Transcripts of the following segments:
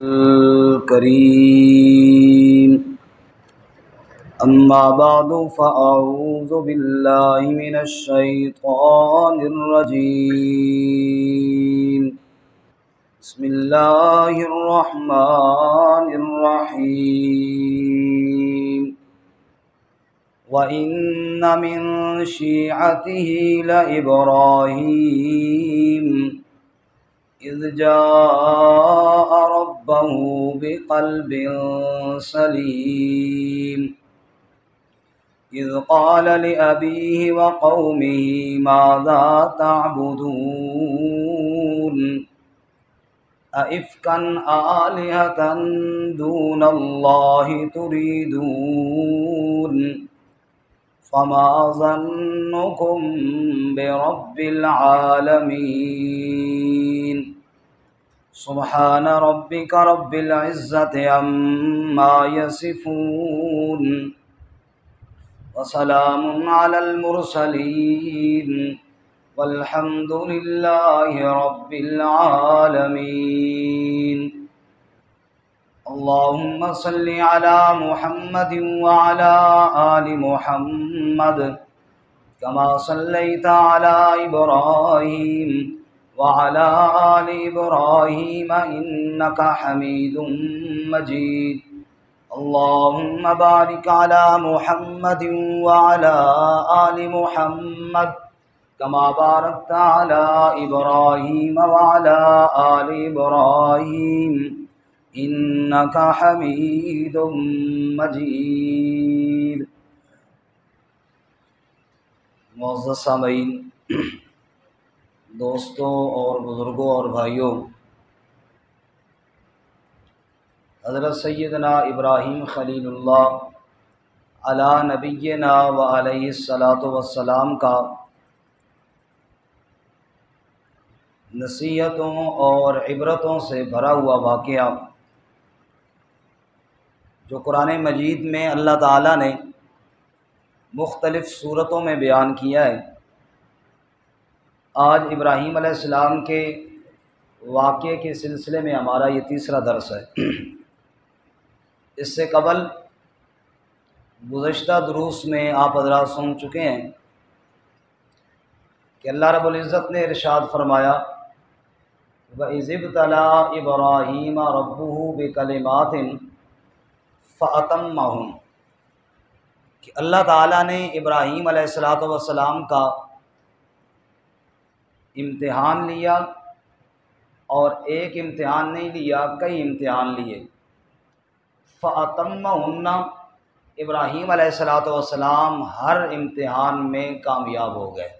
الكريم أما بعد فأعوذ بالله من الشيطان الرجيم بسم الله الرحمن الرحيم وإن من شيعته لإبراهيم إذ جاء ربه بقلب سليم إذ قال لأبيه وقومه ماذا تعبدون أئفكا آلهة دون الله تريدون فما ظنكم برب العالمين سبحان ربك رب العزة عما يصفون وسلام على المرسلين والحمد لله رب العالمين اللهم صل على محمد وعلى آل محمد كما صليت على إبراهيم وعلى آل إبراهيم إنك حميد مجيد اللهم بارك على محمد وعلى آل محمد كما باركت على إبراهيم وعلى آل إبراهيم إنك حميد مجيد۔ معزز سامعین، دوستوں اور بزرگوں اور بھائیوں، حضرت سیدنا ابراہیم خلیل اللہ علی نبینا و علیہ الصلاۃ والسلام کا نصیحتوں اور عبرتوں سے بھرا ہوا واقعہ جو قرآن مجید میں اللہ تعالیٰ نے مختلف صورتوں میں بیان کیا ہے، آج ابراہیم علیہ السلام کے واقعے کے سلسلے میں ہمارا یہ تیسرا درس ہے۔ اس سے قبل گزشتہ دروس میں آپ حضرات سن چکے ہیں کہ اللہ رب العزت نے ارشاد فرمایا وَإِذِ ابْتَلَىٰ إِبْرَاهِيمَ رَبُّهُ بِكَلِمَاتٍ فَأَتَمَّهُنَّ، کہ اللہ تعالیٰ نے ابراہیم علیہ السلام کا امتحان لیا، اور ایک امتحان نہیں لیا، کئی امتحان لیے۔ فَأَتَمَّهُنَّ، ابراہیم علیہ السلام ہر امتحان میں کامیاب ہو گئے۔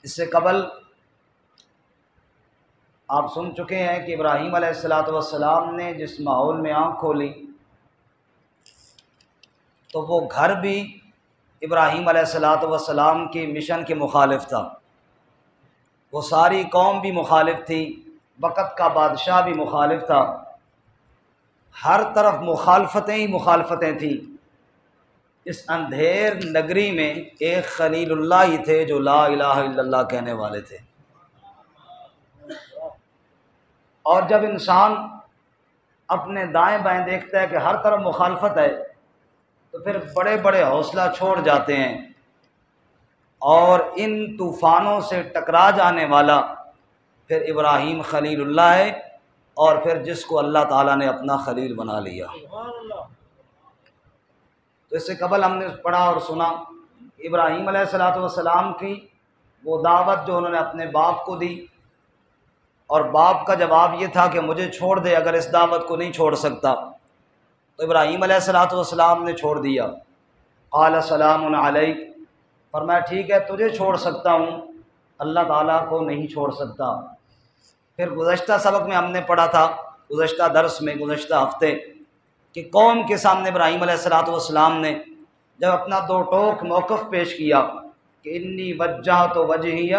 اس سے قبل آپ سن چکے ہیں کہ ابراہیم علیہ السلام نے جس ماحول میں آنکھ کھولی تو وہ گھر بھی ابراہیم علیہ السلام کی مشن کے مخالف تھا، وہ ساری قوم بھی مخالف تھی، وقت کا بادشاہ بھی مخالف تھا، ہر طرف مخالفتیں ہی مخالفتیں تھیں۔ اس اندھیر نگری میں ایک خلیل اللہ ہی تھے جو لا الہ الا اللہ کہنے والے تھے۔ اور جب انسان اپنے دائیں بائیں دیکھتا ہے کہ ہر طرف مخالفت ہے تو پھر بڑے بڑے حوصلہ چھوڑ جاتے ہیں، اور ان طوفانوں سے ٹکرا جانے والا پھر ابراہیم خلیل اللہ ہے، اور پھر جس کو اللہ تعالیٰ نے اپنا خلیل بنا لیا۔ تو اس سے قبل ہم نے پڑھا اور سنا ابراہیم علیہ السلام کی وہ دعوت جو انہوں نے اپنے باپ کو دی، اور باپ کا جواب یہ تھا کہ مجھے چھوڑ دے اگر اس دعوت کو نہیں چھوڑ سکتا، تو ابراہیم علیہ السلام نے چھوڑ دیا۔ قال سلام علیک، فرمایا ٹھیک ہے تجھے چھوڑ سکتا ہوں، اللہ تعالیٰ کو نہیں چھوڑ سکتا۔ پھر گزشتہ سبق میں ہم نے پڑھا تھا، گزشتہ درس میں، گزشتہ ہفتے، کہ قوم کے سامنے ابراہیم علیہ السلام نے جب اپنا دو ٹوک موقف پیش کیا کہ انی وجہت وجہی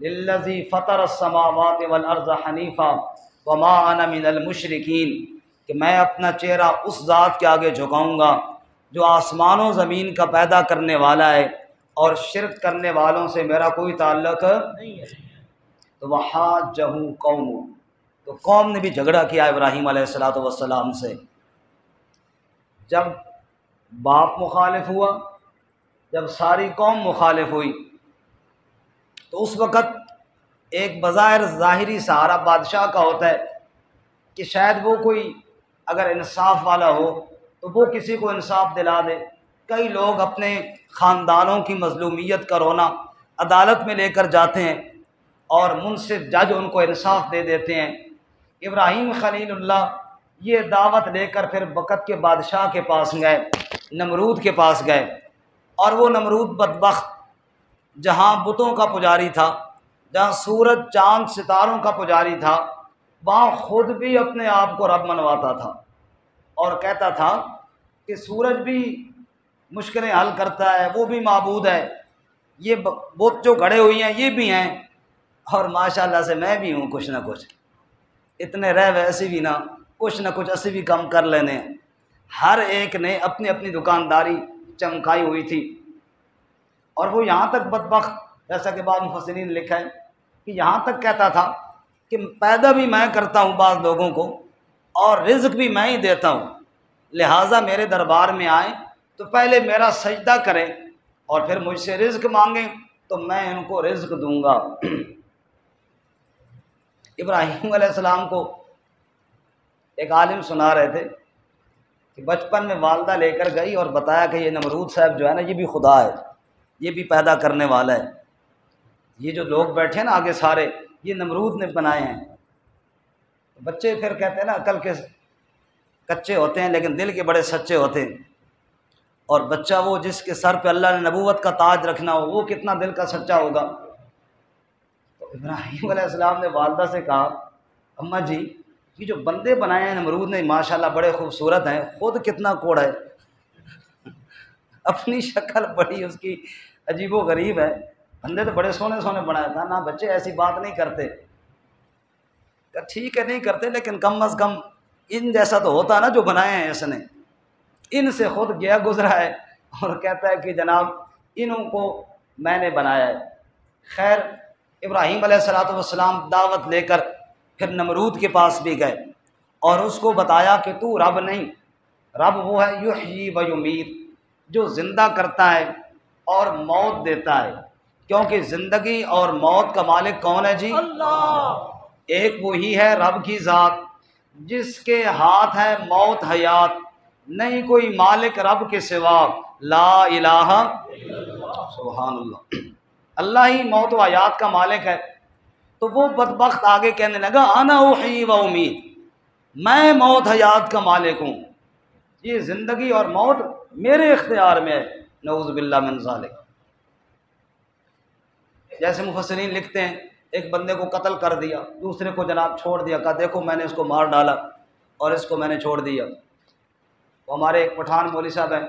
للذی فطر السماوات والارض حنیفا وما انا من المشرکین، کہ میں اپنا چہرہ اس ذات کے آگے جھکاؤں گا جو آسمان و زمین کا پیدا کرنے والا ہے، اور شرک کرنے والوں سے میرا کوئی تعلق نہیں ہے۔ تو وحاجہ قوم، تو قوم نے بھی جھگڑا کیا ابراہیم علیہ السلام سے۔ جب باپ مخالف ہوا، جب ساری قوم مخالف ہوئی، تو اس وقت ایک بظاہر ظاہری سہارا بادشاہ کا ہوتا ہے کہ شاید وہ کوئی اگر انصاف والا ہو تو وہ کسی کو انصاف دلا دے۔ کئی لوگ اپنے خاندانوں کی مظلومیت کا رونا عدالت میں لے کر جاتے ہیں اور منصف جج ان کو انصاف دے دیتے ہیں۔ ابراہیم خلیل اللہ یہ دعوت لے کر پھر وقت کے بادشاہ کے پاس گئے، نمرود کے پاس گئے، اور وہ نمرود بدبخت جہاں بتوں کا پجاری تھا، جہاں سورج چاند ستاروں کا پجاری تھا، وہاں خود بھی اپنے آپ کو رب منواتا تھا اور کہتا تھا کہ سورج بھی مشکلیں حل کرتا ہے، وہ بھی معبود ہے، یہ بت جو گھڑے ہوئی ہیں یہ بھی ہیں، اور ماشاءاللہ سے میں بھی ہوں کچھ نہ کچھ، اتنے رہ ویسے بھی نہ کچھ نہ کچھ اسی بھی کم کر لینے۔ ہر ایک نے اپنی اپنی دکانداری چمکائی ہوئی تھی، اور وہ یہاں تک بدبخت، جیسا کہ بعض مفسرین نے لکھا ہے کہ یہاں تک کہتا تھا کہ پیدا بھی میں کرتا ہوں بعض لوگوں کو اور رزق بھی میں ہی دیتا ہوں، لہٰذا میرے دربار میں آئیں تو پہلے میرا سجدہ کریں اور پھر مجھ سے رزق مانگیں تو میں ان کو رزق دوں گا۔ ابراہیم علیہ السلام کو ایک عالم سنا رہے تھے کہ بچپن میں والدہ لے کر گئی اور بتایا کہ یہ نمرود صاحب جو ہے نا یہ بھی خدا ہے، یہ بھی پیدا کرنے والا ہے، یہ جو لوگ بیٹھے ہیں نا آگے سارے یہ نمرود نے بنائے ہیں۔ بچے پھر کہتے ہیں نا عقل کے کچے ہوتے ہیں لیکن دل کے بڑے سچے ہوتے ہیں، اور بچہ وہ جس کے سر پہ اللہ نے نبوت کا تاج رکھنا ہو وہ کتنا دل کا سچا ہوگا۔ تو ابراہیم علیہ السلام نے والدہ سے کہا اماں جی یہ جو بندے بنائے ہیں نمرود نے ماشاءاللہ بڑے خوبصورت ہیں، خود کتنا کوڑا ہے، اپنی شکل بڑی اس کی عجیب و غریب ہے، بندے تو بڑے سونے سونے بنایا تھا نا، بچے ایسی بات نہیں کرتے۔ کہ ٹھیک ہے نہیں کرتے لیکن کم از کم ان جیسا تو ہوتا نا جو بنائے ہیں اس نے، ان سے خود گیا گزرا ہے اور کہتا ہے کہ جناب انہوں کو میں نے بنایا ہے۔ خیر ابراہیم علیہ السلام دعوت لے کر پھر نمرود کے پاس بھی گئے اور اس کو بتایا کہ تو رب نہیں، رب وہ ہے یحیی و یمیت جو زندہ کرتا ہے اور موت دیتا ہے، کیونکہ زندگی اور موت کا مالک کون ہے جی؟ اللہ۔ ایک وہی ہے رب کی ذات جس کے ہاتھ ہے موت حیات، نہیں کوئی مالک رب کے سوا، لا الہ سبحان اللہ، اللہ ہی موت و حیات کا مالک ہے۔ تو وہ بدبخت آگے کہنے لگا انا احیی و امید، میں موت حیات کا مالک ہوں، یہ زندگی اور موت میرے اختیار میں ہے، نعوذ باللہ من ذالک۔ جیسے مفسرین لکھتے ہیں ایک بندے کو قتل کر دیا، دوسرے کو جناب چھوڑ دیا، کہا دیکھو میں نے اس کو مار ڈالا اور اس کو میں نے چھوڑ دیا۔ وہ ہمارے ایک پٹھان مولوی صاحب ہیں،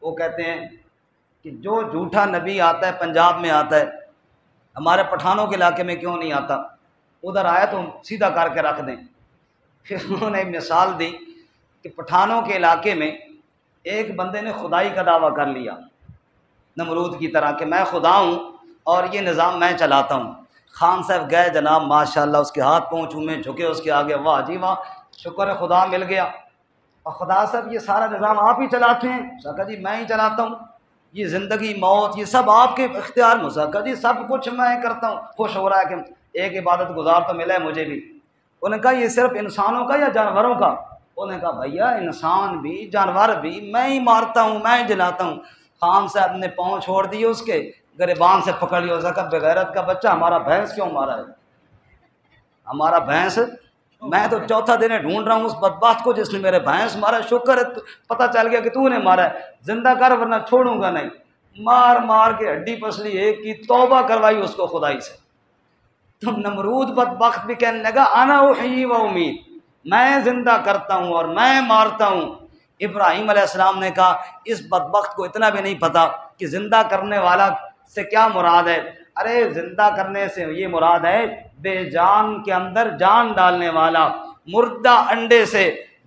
وہ کہتے ہیں کہ جو جھوٹا نبی آتا ہے پنجاب میں آتا ہے، ہمارے پٹھانوں کے علاقے میں کیوں نہیں آتا، ادھر آیا تو سیدھا کر کے رکھ دیں۔ پھر انہوں نے ایک مثال دی کہ پٹھانوں کے علاقے میں ایک بندے نے خدائی کا دعویٰ کر لیا نمرود کی طرح کہ میں خدا ہوں اور یہ نظام میں چلاتا ہوں۔ خان صاحب گئے جناب ماشاءاللہ اس کے ہاتھ پاؤں چومے جھکے اس کے آگے، واہ جی واہ شکر ہے خدا مل گیا، اور خدا صاحب یہ سارا نظام آپ ہی چلاتے ہیں؟ کہا جی میں ہی چلاتا ہوں، یہ زندگی موت یہ سب آپ کے اختیار میں، کہا جی سب کچھ میں کرتا ہوں۔ خوش ہو رہا ہے کہ ایک عبادت گزار تو ملا ہے مجھے بھی۔ انہوں نے کہا یہ صرف انسانوں کا یا جانوروں کا؟ انہوں نے کہا بھیا انسان بھی جانور بھی میں ہی مارتا ہوں میں ہی جلاتا ہوں۔ خان صاحب نے پاؤں چھوڑ دیے اس کے، گریبان سے پکڑ لیا، اس کا بغیرت کا بچہ ہمارا بھینس کیوں مارا ہے؟ ہمارا بھینس میں تو چوتھا دن ڈھونڈ رہا ہوں اس بدبخت کو جس نے میرے بھینس مارا، شکر ہے پتہ چل گیا کہ تو نے مارا ہے، زندہ کر ورنہ چھوڑوں گا نہیں۔ مار مار کے ہڈی پسلی ایک کی، توبہ کروائی اس کو خدائی سے۔ تو نمرود بدبخت بھی کہنے لگا انا احیی و امید، میں زندہ کرتا ہوں اور میں مارتا ہوں۔ ابراہیم علیہ السلام نے کہا اس بدبخت کو اتنا بھی نہیں پتہ کہ زندہ کرنے والا سے کیا مراد ہے۔ ارے زندہ کرنے سے یہ مراد ہے بے جان کے اندر جان ڈالنے والا، مردہ انڈے سے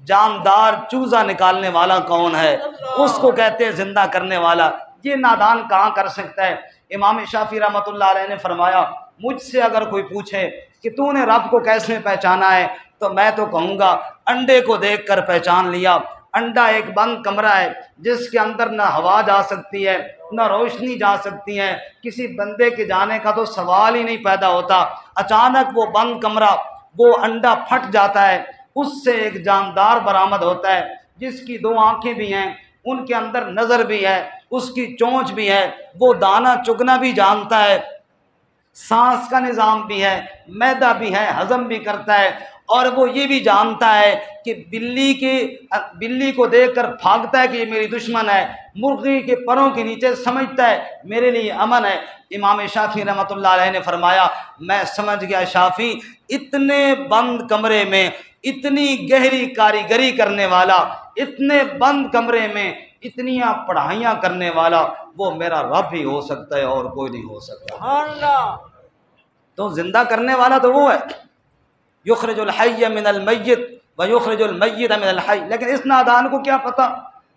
جاندار چوزا نکالنے والا کون ہے، اس کو کہتے ہیں زندہ کرنے والا۔ یہ نادان کہاں کر سکتا ہے؟ امام شافعی رحمۃ اللہ علیہ نے فرمایا مجھ سے اگر کوئی پوچھے کہ تو نے رب کو کیسے پہچانا ہے تو میں تو کہوں گا انڈے کو دیکھ کر پہچان لیا۔ انڈا ایک بند کمرہ ہے جس کے اندر نہ ہوا جا سکتی ہے نہ روشنی جا سکتی ہے، کسی بندے کے جانے کا تو سوال ہی نہیں پیدا ہوتا۔ اچانک وہ بند کمرہ، وہ انڈا پھٹ جاتا ہے، اس سے ایک جاندار برآمد ہوتا ہے جس کی دو آنکھیں بھی ہیں، ان کے اندر نظر بھی ہے، اس کی چونچ بھی ہے، وہ دانہ چگنا بھی جانتا ہے، سانس کا نظام بھی ہے، معدہ بھی ہے، ہضم بھی کرتا ہے، اور وہ یہ بھی جانتا ہے کہ بلی کو دیکھ کر بھاگتا ہے کہ یہ میری دشمن ہے، مرغی کے پروں کے نیچے سمجھتا ہے میرے لیے امن ہے۔ امام شافعی رحمۃ اللہ علیہ نے فرمایا میں سمجھ گیا شافعی اتنے بند کمرے میں اتنی گہری کاریگری کرنے والا، اتنے بند کمرے میں اتنیاں پڑھائیاں کرنے والا وہ میرا رب ہی ہو سکتا ہے اور کوئی نہیں ہو سکتا۔ تو زندہ کرنے والا تو وہ ہے، یخرج الحی من المیت ویخرج المیت من الحی۔ لیکن اس نادان کو کیا پتہ؟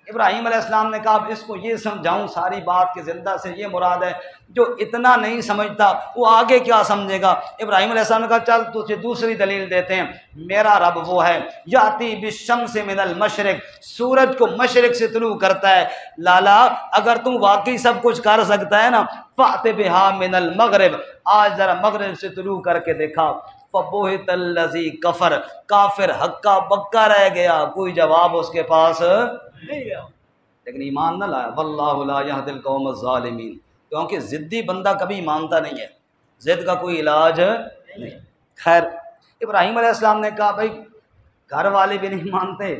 ابراہیم علیہ السلام نے کہا اب اس کو یہ سمجھاؤں ساری بات کہ زندہ سے یہ مراد ہے، جو اتنا نہیں سمجھتا وہ آگے کیا سمجھے گا؟ ابراہیم علیہ السلام نے کہا چل تجھے دوسری دلیل دیتے ہیں، میرا رب وہ ہے یاتی بالشمس من المشرق، سورج کو مشرق سے طلوع کرتا ہے۔ لالا اگر تم واقعی سب کچھ کر سکتا ہے نا فأت بها من المغرب، آج ذرا مغرب سے طلوع کر کے دیکھا۔ فبہت الذی کفر، کافر ہکا بکا رہ گیا، کوئی جواب اس کے پاس نہیں گیا، لیکن ایمان نہ لایا۔ واللہ لا یہدی القوم الظالمین، کیونکہ ضدی بندہ کبھی مانتا نہیں ہے، ضد کا کوئی علاج نہیں۔ خیر ابراہیم علیہ السلام نے کہا بھائی گھر والے بھی نہیں مانتے،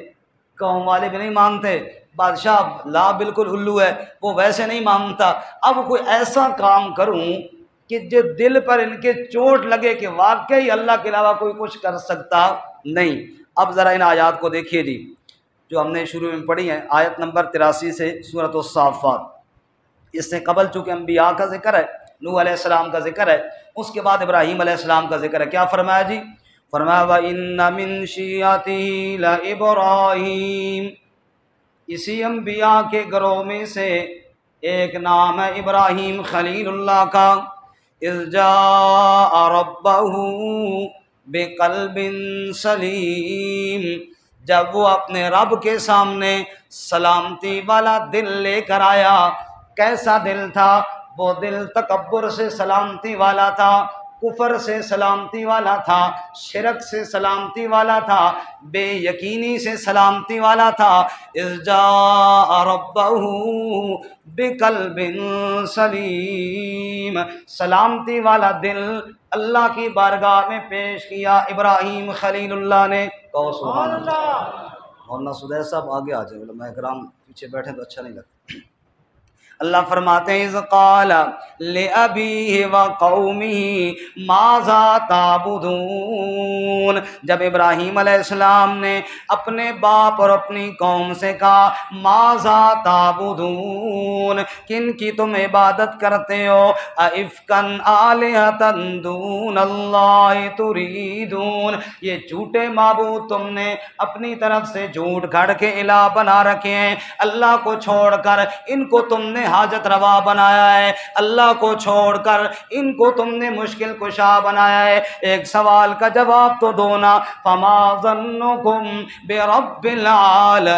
قوم والے بھی نہیں مانتے، بادشاہ لا بالکل الو ہے وہ ویسے نہیں مانتا، اب کوئی ایسا کام کروں کہ جو دل پر ان کے چوٹ لگے کہ واقعی اللہ کے علاوہ کوئی کچھ کر سکتا نہیں۔ اب ذرا ان آیات کو دیکھیے جی جو ہم نے شروع میں پڑھی ہیں، آیت نمبر 83 سے سورۃ الصافات۔ اس سے قبل چونکہ انبیاء کا ذکر ہے، نوح علیہ السلام کا ذکر ہے، اس کے بعد ابراہیم علیہ السلام کا ذکر ہے۔ کیا فرمایا جی؟ فرمایا وَإِنَّ مِن شِيعَتِهِ لَإِبْرَاهِيمَ، اسی انبیاء کے گروہ میں سے ایک نام ہے ابراہیم خلیل اللہ کا۔ اذ جاء ربہ بقلب سلیم، جب وہ اپنے رب کے سامنے سلامتی والا دل لے کر آیا۔ کیسا دل تھا؟ وہ دل تکبر سے سلامتی والا تھا، کفر سے سلامتی والا تھا، شرک سے سلامتی والا تھا، بے یقینی سے سلامتی والا تھا۔ اذ جاء ربہ بقلب سلیم، سلامتی والا دل اللہ کی بارگاہ میں پیش کیا ابراہیم خلیل اللہ نے۔ کہو سبحان اللہ۔ مولانا سدیس صاحب آگے آ جائیں، علماء کرام پیچھے بیٹھے تو اچھا نہیں لگتا۔ اللہ فرماتے ہیں اذ قال لأبیہ وقومہ ماذا تعبدون، جب ابراہیم علیہ السلام نے اپنے باپ اور اپنی قوم سے کہا ماذا تعبدون، کن کی تم عبادت کرتے ہو؟ ائفکن آلہۃ دون اللہ تریدون، یہ جھوٹے معبود تم نے اپنی طرف سے جھوٹ گھڑ کے الہ بنا رکھے ہیں، اللہ کو چھوڑ کر ان کو تم نے حاجت روا بنایا ہے، اللہ کو چھوڑ کر ان کو تم نے مشکل کشا بنایا ہے۔ ایک سوال کا جواب تو دو نا، فما ظنکم برب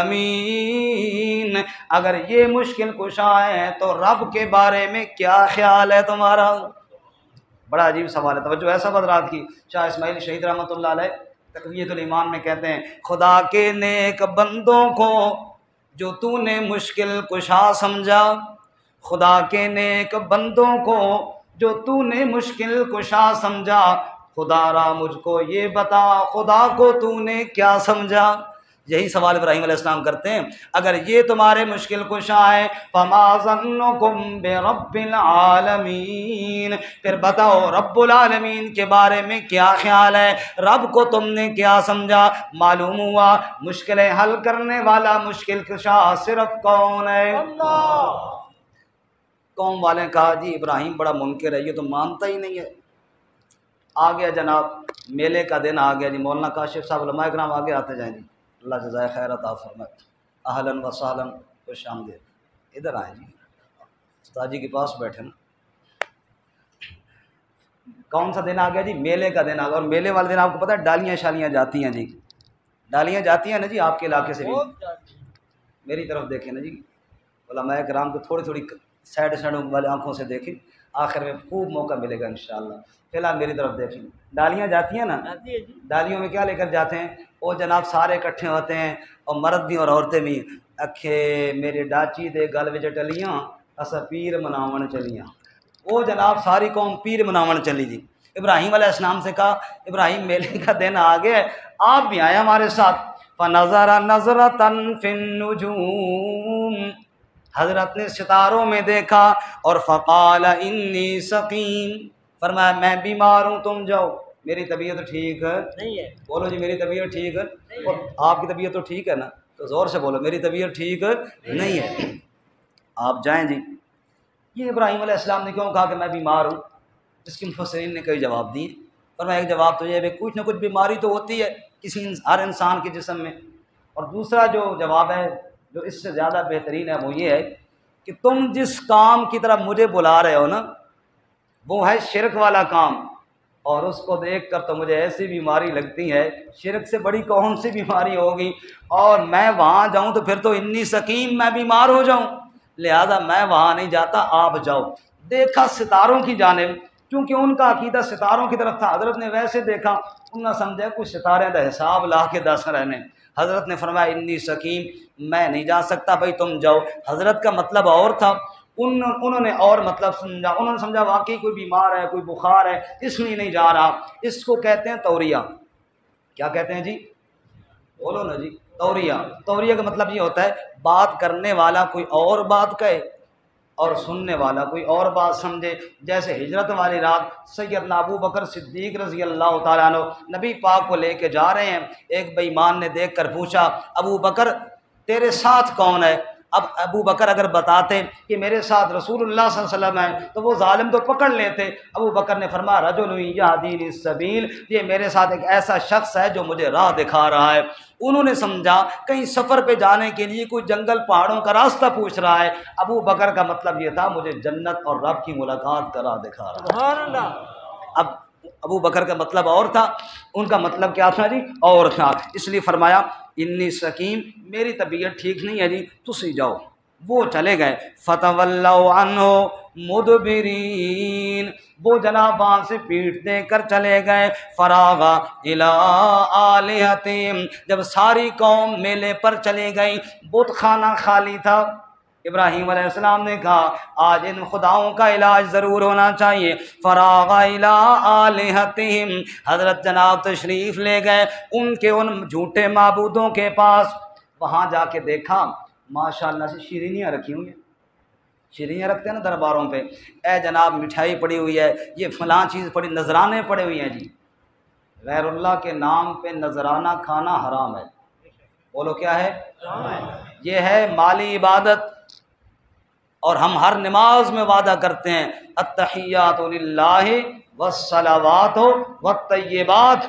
العالمین، اگر یہ مشکل کشا ہے تو رب کے بارے میں کیا خیال ہے تمہارا؟ بڑا عجیب سوال ہے، توجہ ہے سب حضرات کی۔ شاہ اسماعیل شہید رحمۃ اللہ علیہ تقویۃ الایمان میں کہتے ہیں خدا کے نیک بندوں کو جو تو نے مشکل کشا سمجھا، خدا کے نیک بندوں کو جو تو نے مشکل کشا سمجھا، خدا را مجھ کو یہ بتا خدا کو تو نے کیا سمجھا؟ یہی سوال ابراہیم علیہ السلام کرتے ہیں، اگر یہ تمہارے مشکل کشا ہے فما ظنکم برب العالمین، پھر بتاؤ رب العالمین کے بارے میں کیا خیال ہے، رب کو تم نے کیا سمجھا؟ معلوم ہوا مشکلیں حل کرنے والا مشکل کشا صرف کون ہے؟ اللہ۔ قوم والے نے کہا جی ابراہیم بڑا منکر ہے، یہ تو مانتا ہی نہیں ہے۔ آ گیا جناب میلے کا دن آ گیا جی، مولانا کاشف صاحب علماء کرام آگے آتے جائیں جی، اللہ جزائے خیر عطا فرمائے۔ اہلاً و سہلاً، خوش آمدید، ادھر آئیں جی، استاد جی کے پاس بیٹھے نا۔ کون سا دن آ گیا جی؟ میلے کا دن آ گیا. اور میلے والے دن آپ کو پتہ ہے ڈالیاں شالیاں جاتی ہیں جی, ڈالیاں جاتی ہیں نا جی آپ کے علاقے سے بھی. میری طرف دیکھیں نا جی, علماء کرام کو تھوڑی تھوڑی سائڈ والے آنکھوں سے دیکھیں, آخر میں خوب موقع ملے گا انشاءاللہ. فی الحال میری طرف دیکھیں, ڈالیاں جاتی ہیں نا, ڈالیوں میں کیا لے کر جاتے ہیں وہ جناب؟ سارے اکٹھے ہوتے ہیں, اور مرد بھی اور عورتیں بھی. اکھے میرے ڈاچی دے گل وچ ٹلیاں اسا پیر مناون چلیاں. وہ جناب ساری قوم پیر مناون چلی جی. ابراہیم علیہ السلام سے کہا ابراہیم میلے کا دن آ گیا ہے, آپ بھی آئے ہمارے ساتھ. فنظر نظرۃ فی النجوم, حضرت نے ستاروں میں دیکھا اور فقال انی سقیم, فرمایا میں بیمار ہوں, تم جاؤ, میری طبیعت ٹھیک نہیں ہے. بولو جی میری طبیعت ٹھیک ہے. اور آپ کی طبیعت تو ٹھیک ہے نا, تو زور سے بولو میری طبیعت ٹھیک نہیں ہے, آپ جائیں جی. یہ ابراہیم علیہ السلام نے کیوں کہا کہ میں بیمار ہوں؟ اس کے مفسرین نے کئی جواب دیے. پر میں ایک جواب تو یہ ہے کچھ نہ کچھ بیماری تو ہوتی ہے ہر انسان کے جسم میں. اور دوسرا جو جواب ہے جو اس سے زیادہ بہترین ہے وہ یہ ہے کہ تم جس کام کی طرف مجھے بلا رہے ہو نا وہ ہے شرک والا کام, اور اس کو دیکھ کر تو مجھے ایسی بیماری لگتی ہے, شرک سے بڑی کون سی بیماری ہوگی, اور میں وہاں جاؤں تو پھر تو انی سقیم, میں بیمار ہو جاؤں, لہذا میں وہاں نہیں جاتا, آپ جاؤ. دیکھا ستاروں کی جانب, کیونکہ ان کا عقیدہ ستاروں کی طرف تھا. حضرت نے ویسے دیکھا, انہوں نے سمجھا کچھ ستارے دا حساب لا کے دس رہنے. حضرت نے فرمایا انی سقیم, میں نہیں جا سکتا بھائی تم جاؤ. حضرت کا مطلب اور تھا, انہوں نے اور مطلب سمجھا. انہوں نے سمجھا واقعی کوئی بیمار ہے, کوئی بخار ہے, اس لیے نہیں جا رہا. اس کو کہتے ہیں توریہ. کیا کہتے ہیں جی؟ بولو نا جی. توریہ. توریہ کا مطلب یہ ہوتا ہے بات کرنے والا کوئی اور بات کہے اور سننے والا کوئی اور بات سمجھے. جیسے ہجرت والی رات سیدنا ابو بکر صدیق رضی اللہ تعالیٰ عنہ نبی پاک کو لے کے جا رہے ہیں. ایک بے ایمان نے دیکھ کر پوچھا ابو بکر تیرے ساتھ کون ہے؟ اب ابو بکر اگر بتاتے کہ میرے ساتھ رسول اللہ صلی اللہ علیہ وسلم ہیں تو وہ ظالم تو پکڑ لیتے. ابو بکر نے فرمایا رجل یہدینی السبیل, یہ میرے ساتھ ایک ایسا شخص ہے جو مجھے راہ دکھا رہا ہے. انہوں نے سمجھا کہیں سفر پہ جانے کے لیے کوئی جنگل پہاڑوں کا راستہ پوچھ رہا ہے. ابو بکر کا مطلب یہ تھا مجھے جنت اور رب کی ملاقات کا راہ دکھا رہا ہے. سبحان اللہ. اب ابو بکر کا مطلب اور تھا, ان کا مطلب کیا تھا جی؟ اور تھا. اس لیے فرمایا انی سقیم, میری طبیعت ٹھیک نہیں ہے جی, تسی جاؤ. وہ چلے گئے. فتولوا عنہ مدبرین, وہ جناب وہاں سے پیٹھ دے کر چلے گئے. فراغ الی آلہتہم, جب ساری قوم میلے پر چلے گئی, بت خانہ خالی تھا. ابراہیم علیہ السلام نے کہا آج ان خداؤں کا علاج ضرور ہونا چاہیے. فراغ الی آلہتہم, حضرت جناب تشریف لے گئے ان کے ان جھوٹے معبودوں کے پاس. وہاں جا کے دیکھا ماشاءاللہ سے شیرینیاں رکھی ہوئی ہیں. شیرینیاں رکھتے ہیں نا درباروں پہ, اے جناب مٹھائی پڑی ہوئی ہے, یہ فلاں چیز پڑی, نذرانے پڑے ہوئے ہیں جی. غیر اللہ کے نام پہ نذرانہ کھانا حرام ہے. بولو کیا ہے؟ یہ ہے مالی عبادت. اور ہم ہر نماز میں وعدہ کرتے ہیں التحیات للہ والصلوات والطیبات.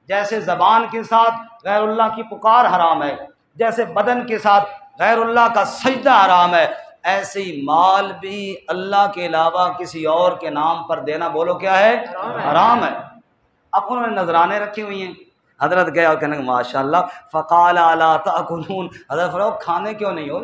جیسے زبان کے ساتھ غیر اللہ کی پکار حرام ہے, جیسے بدن کے ساتھ غیر اللہ کا سجدہ حرام ہے, ایسے ہی مال بھی اللہ کے علاوہ کسی اور کے نام پر دینا بولو کیا ہے؟ حرام ہے. اب انہوں نے نذرانے رکھی ہوئی ہیں. حضرت گئے اور کہنے کہ ماشاءاللہ. فقال الا تاکلون, حضرت فرمایا کھانے کیوں نہیں ہو؟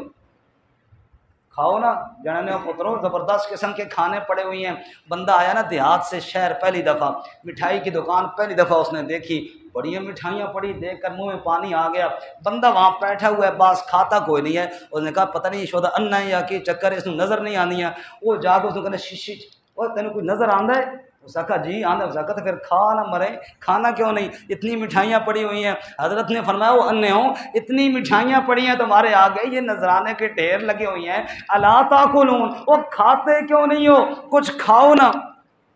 کھاؤ نا جننے پترو, زبردست قسم کے کھانے پڑے ہوئے ہیں. بندہ آیا نا دیہات سے شہر, پہلی دفعہ مٹھائی کی دکان پہلی دفعہ اس نے دیکھی, بڑی مٹھائیاں پڑی, دیکھ کر منہ میں پانی آ گیا. بندہ وہاں بیٹھا ہوا ہے, باس کھاتا کوئی نہیں ہے. اس نے کہا پتہ نہیں شودا انا ہے یا کہ چکر ہے, اس نے نظر نہیں آنی ہے. وہ جا کے اس نے کہنا شیشی اور تینوں کوئی نظر آندا ہے؟ اس نے کہا جی آندا. اس نے کہا تو پھر کھا نہ مرے, کھانا کیوں نہیں؟ اتنی مٹھائیاں پڑی ہوئی ہیں. حضرت نے فرمایا وہ انے ہوں, اتنی مٹھائیاں پڑی ہیں تمہارے آگے, یہ نذرانے کے ڈھیر لگے ہوئے ہیں, الا تاکلون, وہ کھاتے کیوں نہیں ہو؟ کچھ کھاؤ نا.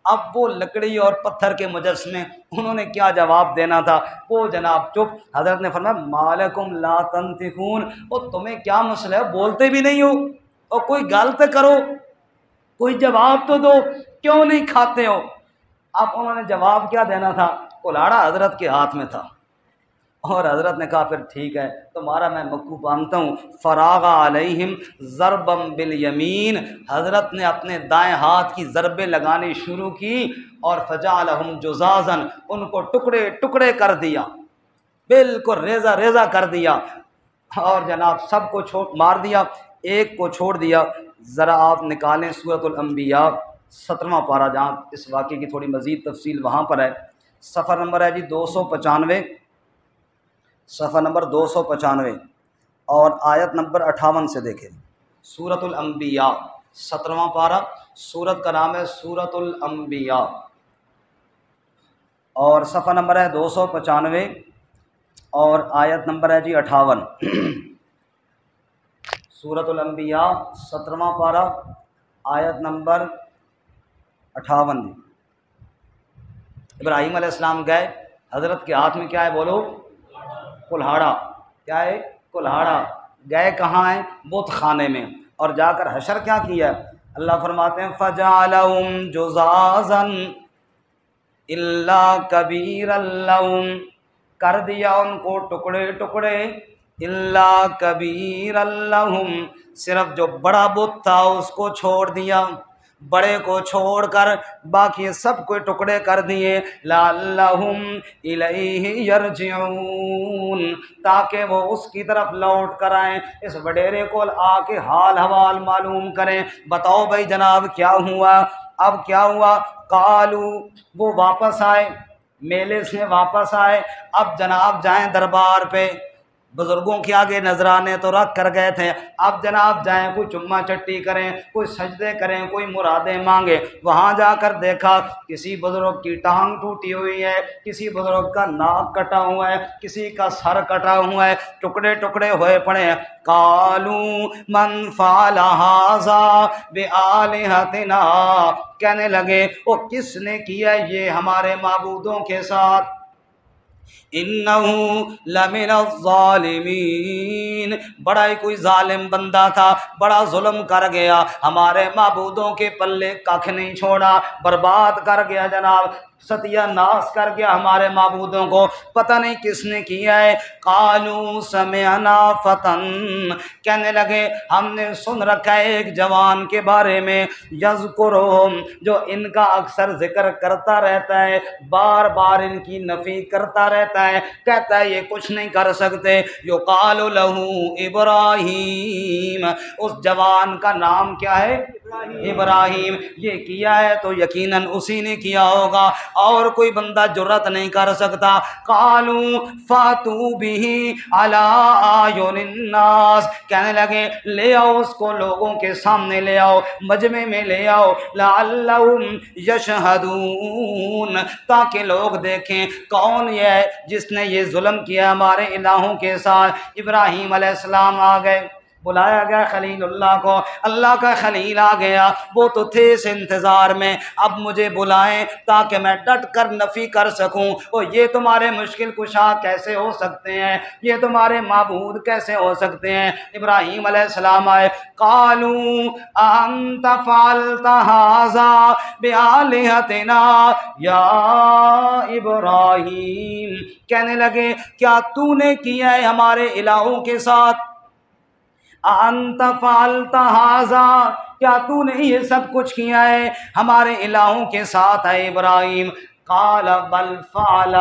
اب وہ لکڑی اور پتھر کے مجسمے, انہوں نے کیا جواب دینا تھا؟ وہ جناب چپ. حضرت نے فرمایا مالکم لا تنطقون, اور تمہیں کیا مسئلہ ہے, بولتے بھی نہیں ہو, اور کوئی گل تو کرو, کوئی جواب تو دو, کیوں نہیں کھاتے ہو؟ اب انہوں نے جواب کیا دینا تھا؟ کلاڑا حضرت کے ہاتھ میں تھا. اور حضرت نے کہا پھر ٹھیک ہے تمہارا میں مکو باندھتا ہوں. فراغ علیہم ضربا بالیمین، حضرت نے اپنے دائیں ہاتھ کی ضربیں لگانی شروع کی اور فجعلہم جزازا، ان کو ٹکڑے ٹکڑے کر دیا، بالکل ریزہ ریزہ کر دیا، اور جناب سب کو مار دیا، ایک کو چھوڑ دیا. ذرا آپ نکالیں سورۃ الانبیاء 17واں پارہ، جہاں اس واقعے کی تھوڑی مزید تفصیل وہاں پر ہے. صفحہ نمبر ہے جی 295، صفحہ نمبر 295 اور آیت نمبر 58 سے دیکھیں. سورۃ الانبیاء 17واں پارہ، سورت کا نام ہے سورۃ الانبیاء، اور صفحہ نمبر ہے 295 اور آیت نمبر ہے جی 58. سورۃ الانبیاء 17واں پارہ، آیت نمبر 58. ابراہیم علیہ السلام گئے، حضرت کے ہاتھ میں کیا ہے بولو؟ کلہاڑا. کیا ہے؟ کلہاڑا. گئے کہاں ہیں؟ بت خانے میں، اور جا کر حشر کیا کیا؟ اللہ فرماتے ہیں فَجَعَلَهُمْ جُزَازًا إِلَّا كَبِيرًا لَهُمْ، کر دیا ان کو ٹکڑے ٹکڑے، إِلَّا كَبِيرًا لَهُمْ، صرف جو بڑا بت تھا اس کو چھوڑ دیا، بڑے کو چھوڑ کر باقی سب کو ٹکڑے کر دیے. لَعَلَّهُمْ إِلَيْهِ يَرْجِعُونَ، تاکہ وہ اس کی طرف لوٹ کر آئیں، اس وڈیرے کو آ کے حال حوال معلوم کریں. بتاؤ بھائی جناب کیا ہوا؟ اب کیا ہوا؟ قالو، وہ واپس آئے، میلے سے واپس آئے. اب جناب جائیں دربار پہ، بزرگوں کے آگے نذرانے تو رکھ کر گئے تھے، اب جناب جائیں کوئی چما چٹی کریں، کوئی سجدے کریں، کوئی مرادیں مانگے. وہاں جا کر دیکھا کسی بزرگ کی ٹانگ ٹوٹی ہوئی ہے، کسی بزرگ کا ناک کٹا ہوا ہے، کسی کا سر کٹا ہوا ہے، ٹکڑے ٹکڑے ہوئے پڑے ہیں. قالوا من فعل هذا بآلہتنا، کہنے لگے وہ کس نے کیا یہ ہمارے معبودوں کے ساتھ؟ انہو لمن الظالمین، بڑا ہی کوئی ظالم بندہ تھا، بڑا ظلم کر گیا، ہمارے معبودوں کے پلے ککھ نہیں چھوڑا، برباد کر گیا جناب، ستیہ ناس کر گیا ہمارے معبودوں کو، پتہ نہیں کس نے کیا ہے. قالوا سمعنا فتن، کہنے لگے ہم نے سن رکھا ہے ایک جوان کے بارے میں، یذکرہم، جو ان کا اکثر ذکر کرتا رہتا ہے، بار بار ان کی نفی کرتا رہتا ہے، کہتا ہے یہ کچھ نہیں کر سکتے. یقال لہ ابراہیم، اس جوان کا نام کیا ہے؟ ابراہیم. یہ کیا ہے تو یقیناً اسی نے کیا ہوگا، اور کوئی بندہ جرت نہیں کر سکتا. قالوا فاتوا بہ علی اعین الناس، کہنے لگے لے آؤ اس کو لوگوں کے سامنے لے آؤ، مجمع میں لے آؤ، لعلہم یشہدون، تاکہ لوگ دیکھیں کون یہ ہے جس نے یہ ظلم کیا ہمارے الہوں کے ساتھ. ابراہیم علیہ السلام آ گئے، بلایا گیا خلیل اللہ کو، اللہ کا خلیل آ گیا، وہ تو تھے اس انتظار میں، اب مجھے بلائیں تاکہ میں ڈٹ کر نفی کر سکوں. اور یہ تمہارے مشکل کشا کیسے ہو سکتے ہیں؟ یہ تمہارے معبود کیسے ہو سکتے ہیں؟ ابراہیم علیہ السلام آئے. قالوا انت فعلت هذا بآلہتنا یا ابراہیم، کہنے لگے کیا تو نے کیا ہے ہمارے الہوں کے ساتھ؟ انت فعلت ھذا، کیا تو نے یہ سب کچھ کیا ہے ہمارے الہوں کے ساتھ ہے ابراہیم؟ قال بل فعل،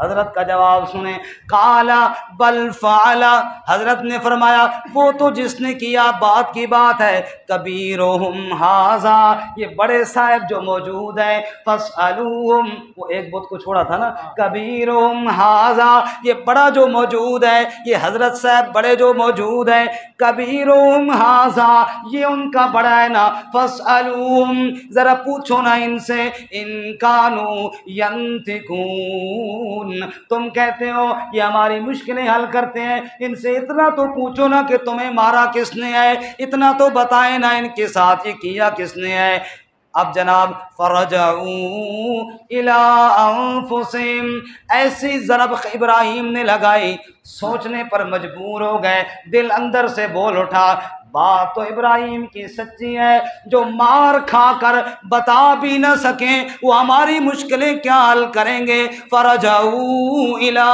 حضرت کا جواب سنیں، قال بل فعل، حضرت نے فرمایا وہ تو جس نے کیا بات کی بات ہے، کبیرہم ھذا، یہ بڑے صاحب جو موجود ہیں، فاسألوہم، وہ ایک بت کو چھوڑا تھا نا، کبیرہم ھذا، یہ بڑا جو موجود ہے، یہ حضرت صاحب بڑے جو موجود ہیں، کبیرہم ھذا، یہ ان کا بڑا ہے نا، فاسألوہم، ذرا پوچھو نا ان سے، ان کانوا ینطقون، تم کہتے ہو یہ ہماری مشکلیں حل کرتے ہیں، ان سے اتنا تو پوچھو نا کہ تمہیں مارا کس نے ہے، اتنا تو بتائیں نا ان کے ساتھ یہ کیا کس نے ہے. اب جناب فرجعوا الی انفسہم، ایسی ضرب ابراہیم نے لگائی، سوچنے پر مجبور ہو گئے، دل اندر سے بول اٹھا بات تو ابراہیم کی سچی ہے، جو مار کھا کر بتا بھی نہ سکیں وہ ہماری مشکلیں کیا حل کریں گے۔ فرجعوا الی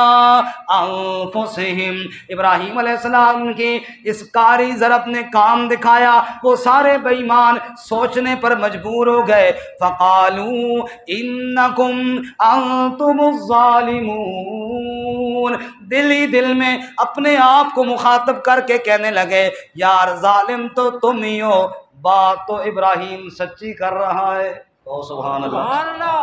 انفسہم، ابراہیم علیہ السلام کی اس کاری ضرب نے کام دکھایا، وہ سارے بے ایمان سوچنے پر مجبور ہو گئے۔ فقالوا انکم انتم الظالمون، دل ہی دل میں اپنے آپ کو مخاطب کر کے کہنے لگے یار ظالم تو تم ہی ہو، بات تو ابراہیم سچی کر رہا ہے۔ تو سبحان اللہ،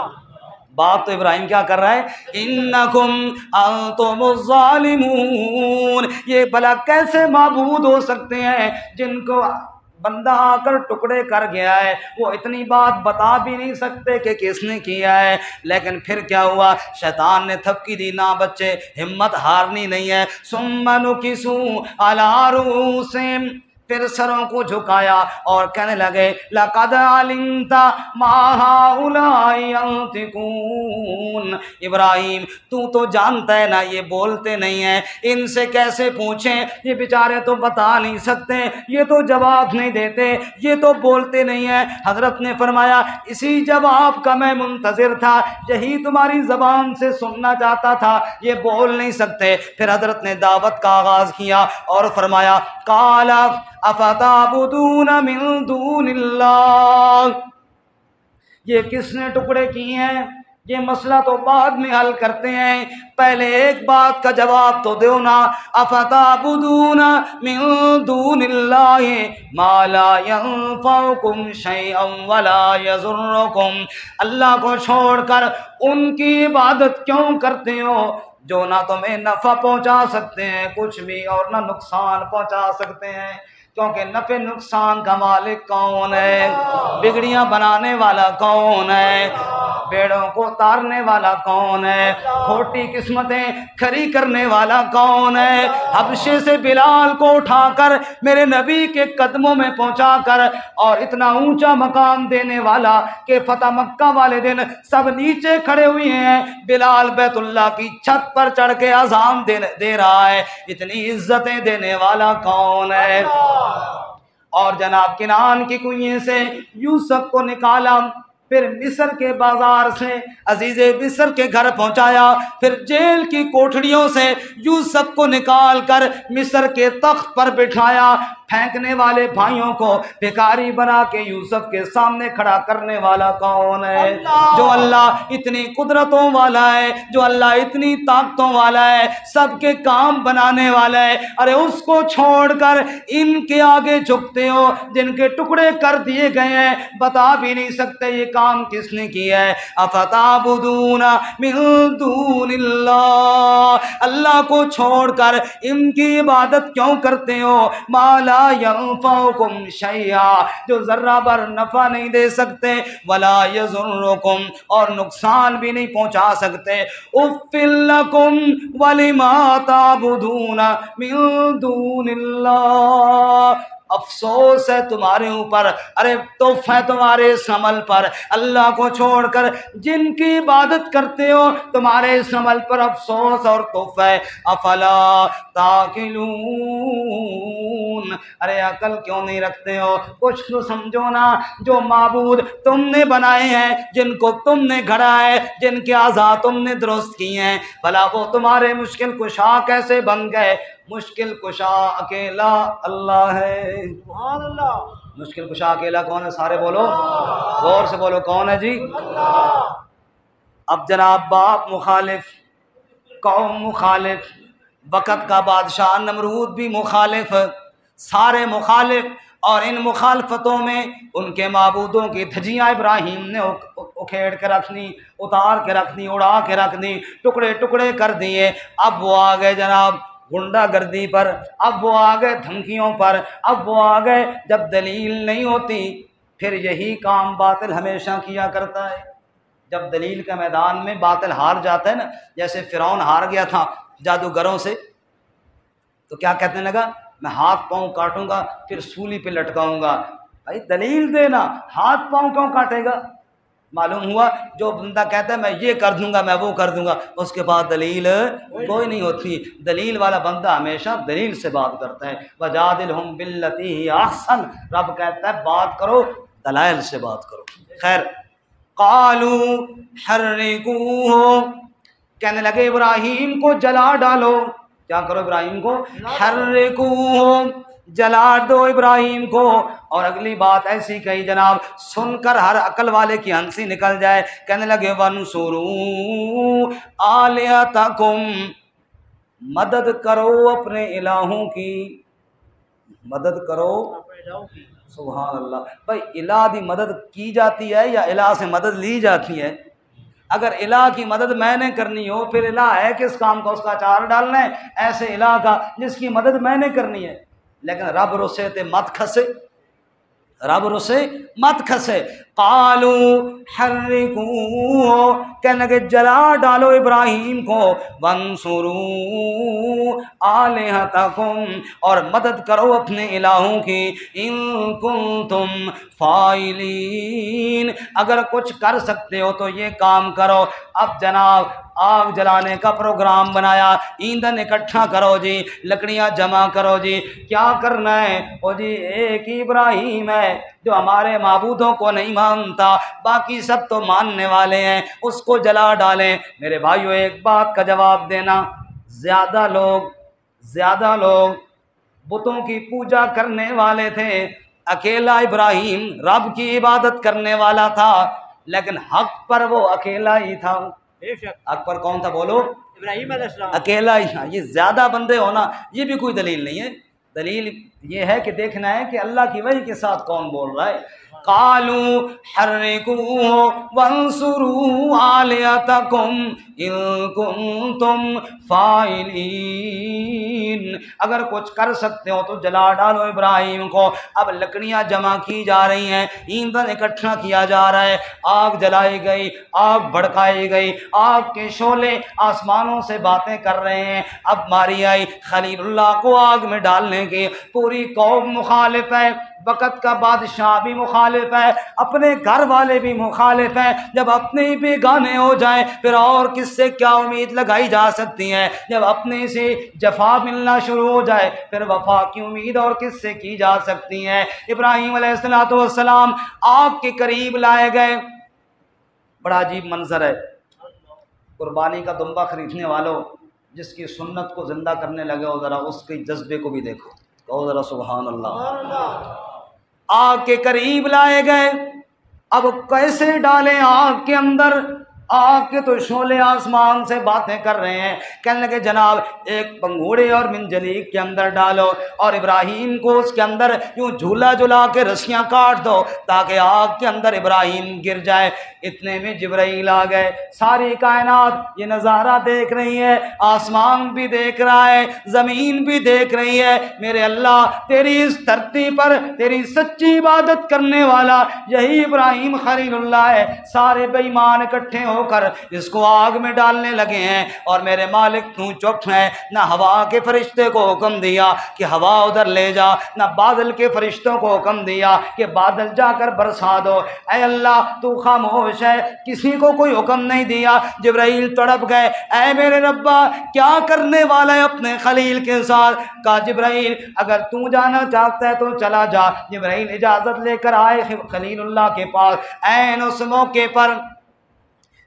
بات تو ابراہیم کیا کر رہا ہے؟ انکم انتم الظالمون، یہ بھلا کیسے معبود ہو سکتے ہیں جن کو بندہ آ کر ٹکڑے کر گیا ہے، وہ اتنی بات بتا بھی نہیں سکتے کہ کس نے کیا ہے۔ لیکن پھر کیا ہوا؟ شیطان نے تھپکی دی، نہ بچے ہمت ہارنی نہیں ہے۔ ثم نکسوا علی رؤوسہم، پھر سروں کو جھکایا اور کہنے لگے لقد علمت ما ہؤلاء ينطقون، ابراہیم تو جانتا ہے نا یہ بولتے نہیں ہیں، ان سے کیسے پوچھیں، یہ بیچارے تو بتا نہیں سکتے، یہ تو جواب نہیں دیتے، یہ تو بولتے نہیں ہیں۔ حضرت نے فرمایا اسی جواب کا میں منتظر تھا، یہی تمہاری زبان سے سننا چاہتا تھا، یہ بول نہیں سکتے۔ پھر حضرت نے دعوت کا آغاز کیا اور فرمایا قال افتعبدون من دون اللہ، یہ کس نے ٹکڑے کیے ہیں؟ یہ مسئلہ تو بعد میں حل کرتے ہیں، پہلے ایک بات کا جواب تو دو نا۔ افتعبدون من دون اللہ ما لا ينفعکم شیئا ولا یضرکم، اللہ کو چھوڑ کر ان کی عبادت کیوں کرتے ہو جو نہ تمہیں نفع پہنچا سکتے ہیں کچھ بھی اور نہ نقصان پہنچا سکتے ہیں؟ کیونکہ نفع نقصان کا مالک کون ہے؟ بگڑیاں بنانے والا کون ہے؟ بیڑوں کو تارنے والا کون ہے؟ کھوٹی قسمتیں کھری کرنے والا کون ہے؟ حبشے سے بلال کو اٹھا کر میرے نبی کے قدموں میں پہنچا کر اور اتنا اونچا مقام دینے والا کہ فتح مکہ والے دن سب نیچے کھڑے ہوئے ہیں، بلال بیت اللہ کی چھت پر چڑھ کے اذان دے رہا ہے، اتنی عزتیں دینے والا کون ہے؟ اور جناب کنعان کی کنویں سے یوسف کو نکالا، پھر مصر کے بازار سے عزیز مصر کے گھر پہنچایا، پھر جیل کی کوٹھڑیوں سے یوسف کو نکال کر مصر کے تخت پر بٹھایا۔ پھینکنے والے بھائیوں کو بھکاری بنا کے یوسف کے سامنے کھڑا کرنے والا کون ہے؟ جو اللہ اتنی قدرتوں والا ہے، جو اللہ اتنی طاقتوں والا ہے، سب کے کام بنانے والا ہے، ارے اس کو چھوڑ کر ان کے آگے جھکتے ہو جن کے ٹکڑے کر دیے گئے ہیں، بتا بھی نہیں سکتے یہ کام کس نے کیا ہے۔ افتعبدون من دون اللہ، اللہ کو چھوڑ کر ان کی عبادت کیوں کرتے ہو؟ ما لا ينفعکم شیئا، جو ذرہ بر نفع نہیں دے سکتے، ولا یضرکم، اور نقصان بھی نہیں پہنچا سکتے۔ اف لکم ولما تعبدون من دون اللہ، افسوس ہے تمہارے اوپر، ارے توف ہے تمہارے اس عمل پر، اللہ کو چھوڑ کر جن کی عبادت کرتے ہو تمہارے اس عمل پر افسوس اور توف ہے۔ افلا تاکلون، ارے عقل کیوں نہیں رکھتے ہو؟ کچھ تو سمجھو نا، جو معبود تم نے بنائے ہیں، جن کو تم نے گھڑا ہے، جن کے اعضاء تم نے درست کیے ہیں، بھلا وہ تمہارے مشکل کشا کیسے بن گئے؟ مشکل کشا اکیلا اللہ ہے۔ سبحان اللہ، مشکل کشا اکیلا کون ہے؟ سارے بولو، غور سے بولو، کون ہے جی؟ اللہ۔ اب جناب باپ مخالف، قوم مخالف، وقت کا بادشاہ نمرود بھی مخالف، سارے مخالف، اور ان مخالفتوں میں ان کے معبودوں کی دھجیاں ابراہیم نے اکھیڑ کے رکھ دی، اتار کے رکھ دی، اڑا کے رکھ دی، ٹکڑے ٹکڑے کر دیے۔ اب وہ آ گئے جناب غنڈہ گردی پر، اب وہ آ گئے دھمکیوں پر، اب وہ آ گئے جب دلیل نہیں ہوتی پھر یہی کام باطل ہمیشہ کیا کرتا ہے۔ جب دلیل کے میدان میں باطل ہار جاتا ہے نا، جیسے فرعون ہار گیا تھا جادوگروں سے، تو کیا کہنے لگا؟ میں ہاتھ پاؤں کاٹوں گا پھر سولی پہ لٹکاؤں گا۔ بھائی دلیل دینا، ہاتھ پاؤں کیوں کاٹے گا؟ معلوم ہوا جو بندہ کہتا ہے میں یہ کر دوں گا، میں وہ کر دوں گا، اس کے بعد دلیل کوئی نہیں ہوتی۔ دلیل والا بندہ ہمیشہ دلیل سے بات کرتا ہے۔ وجادلہم باللتی ہی احسن، رب کہتا ہے بات کرو دلائل سے بات کرو۔ خیر، قالو حرقوہ، کہنے لگے ابراہیم کو جلا ڈالو۔ کیا کرو ابراہیم کو؟ حرقوہ، جلا دو ابراہیم کو۔ اور اگلی بات ایسی کہی جناب، سن کر ہر عقل والے کی ہنسی نکل جائے۔ کہنے لگے وَانْصُرُوا آلِهَتَكُمْ، مدد کرو اپنے الہوں کی، مدد کرو سبحان اللہ۔ بھائی الہ کی مدد کی جاتی ہے یا الہ سے مدد لی جاتی ہے؟ اگر الہ کی مدد میں نے کرنی ہو پھر الہ ہے کس کام کا؟ اس کا اچار ڈالنا ہے، ایسے الہ کا جس کی مدد میں نے کرنی ہے۔ لیکن رب رسے تے مت کھسے، رب رسے مت کھسے۔ قالو حرقوہ، کہنے لگے جلا ڈالو ابراہیم کو۔ وانصروا آلہتکم، اور مدد کرو اپنے الہوں کی۔ ان کنتم فاعلین، اگر کچھ کر سکتے ہو تو یہ کام کرو۔ اب جناب آگ جلانے کا پروگرام بنایا، ایندھن اکٹھا کرو جی، لکڑیاں جمع کرو جی، کیا کرنا ہے؟ او جی ایک ہی ابراہیم ہے جو ہمارے معبودوں کو نہیں مانتا، باقی سب تو ماننے والے ہیں، اس کو جلا ڈالیں۔ میرے بھائیو ایک بات کا جواب دینا، زیادہ لوگ بتوں کی پوجا کرنے والے تھے، اکیلا ابراہیم رب کی عبادت کرنے والا تھا، لیکن حق پر وہ اکیلا ہی تھا۔ حق پر کون تھا بولو؟ ابراہیم علیہ السلام، اکیلا ہی تھا۔ یہ زیادہ بندے ہونا یہ بھی کوئی دلیل نہیں ہے، دلیل یہ ہے کہ دیکھنا ہے کہ اللہ کی وحی کے ساتھ کون بول رہا ہے۔ قالوا حرقوہ وانصروا آلہتکم ان کنتم فاعلین، اگر کچھ کر سکتے ہو تو جلا ڈالو ابراہیم کو۔ اب لکڑیاں جمع کی جا رہی ہیں، ایندھن اکٹھا کیا جا رہا ہے، آگ جلائی گئی، آگ بھڑکائی گئی، آگ کے شعلے آسمانوں سے باتیں کر رہے ہیں۔ اب ماری آئی خلیل اللہ کو آگ میں ڈالنے کی، پوری قوم مخالف ہے، وقت کا بادشاہ بھی مخالف ہے، اپنے گھر والے بھی مخالف ہیں۔ جب اپنے ہی بیگانے ہو جائیں پھر اور کس سے کیا امید لگائی جا سکتی ہے؟ جب اپنے سے جفا ملنا شروع ہو جائے پھر وفا کی امید اور کس سے کی جا سکتی ہے؟ ابراہیم علیہ السلام آگ کے قریب لائے گئے۔ بڑا عجیب منظر ہے، قربانی کا دمبا خریدنے والوں جس کی سنت کو زندہ کرنے لگے ہو، ذرا اس کے جذبے کو بھی دیکھو، کہو ذرا سبحان اللہ۔ آگ کے قریب لائے گئے، اب کیسے ڈالیں آگ کے اندر؟ آگ کے تو شعلے آسمان سے باتیں کر رہے ہیں۔ کہنے لگے جناب ایک پنگھوڑے اور منجلیک کے اندر ڈالو اور ابراہیم کو اس کے اندر یوں جھولا جھلا کے رسیاں کاٹ دو تاکہ آگ کے اندر ابراہیم گر جائے۔ اتنے میں جبرائیل آ گئے، ساری کائنات یہ نظارہ دیکھ رہی ہے، آسمان بھی دیکھ رہا ہے، زمین بھی دیکھ رہی ہے۔ میرے اللہ تیری اس دھرتی پر تیری سچی عبادت کرنے والا یہی ابراہیم خلیل اللہ ہے۔ سارے بے ایمان اکٹھے ہو کر اس کو آگ میں ڈالنے لگے ہیں، اور میرے مالک تو چپ ہے، نہ ہوا کے فرشتے کو حکم دیا کہ ہوا ادھر لے جا، نہ بادل کے فرشتوں کو حکم دیا کہ بادل جا کر برسا دو۔ اے اللہ تو خاموش ہے، کسی کو کوئی حکم نہیں دیا۔ جبرائیل تڑپ گئے، اے میرے ربا کیا کرنے والا ہے اپنے خلیل کے ساتھ؟ کہا جبرائیل اگر تو جانا چاہتا ہے تو چلا جا۔ جبرائیل اجازت لے کر آئے خلیل اللہ کے پاس۔ عین اس موقع پر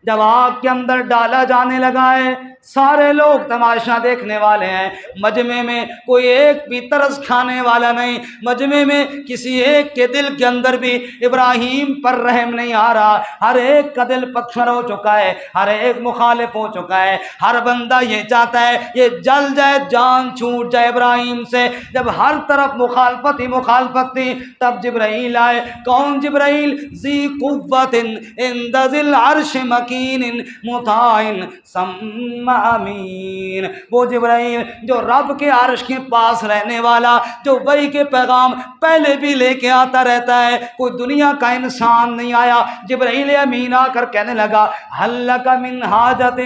جب آگ کے اندر ڈالا جانے لگا ہے، سارے لوگ تماشا دیکھنے والے ہیں، مجمع میں کوئی ایک بھی ترس کھانے والا نہیں، مجمع میں کسی ایک کے دل کے اندر بھی ابراہیم پر رحم نہیں آ رہا، ہر ایک کا دل پتھر ہو چکا ہے، ہر ایک مخالف ہو چکا ہے، ہر بندہ یہ چاہتا ہے یہ جل جائے، جان چھوٹ جائے ابراہیم سے۔ جب ہر طرف مخالفت ہی مخالفت تھی تب جبرائیل آئے۔ کون جبرائیل؟ ذی قوت عند ذی العرش مکین مطاع ثم امین، وہ جبرائیل جو رب کے عرش کے پاس رہنے والا، جو وحی کے پیغام پہلے بھی لے کے آتا رہتا ہے، کوئی دنیا کا انسان نہیں آیا۔ جبرائیل امین آ کر کہنے لگا ہل لک من حاجت،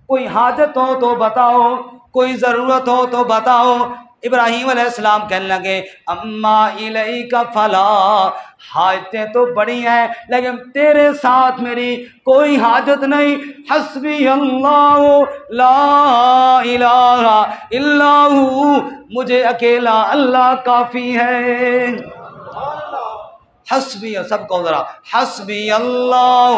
کوئی حاجت ہو تو بتاؤ، کوئی ضرورت ہو تو بتاؤ۔ ابراہیم علیہ السلام کہنے لگے اما الیک فلا، حاجتیں تو بڑی ہیں لیکن تیرے ساتھ میری کوئی حاجت نہیں، حسبی اللہ لا الہ الا ہو، مجھے اکیلا اللہ کافی ہے۔ حسبی، سب کو ذرا، حسبی اللہ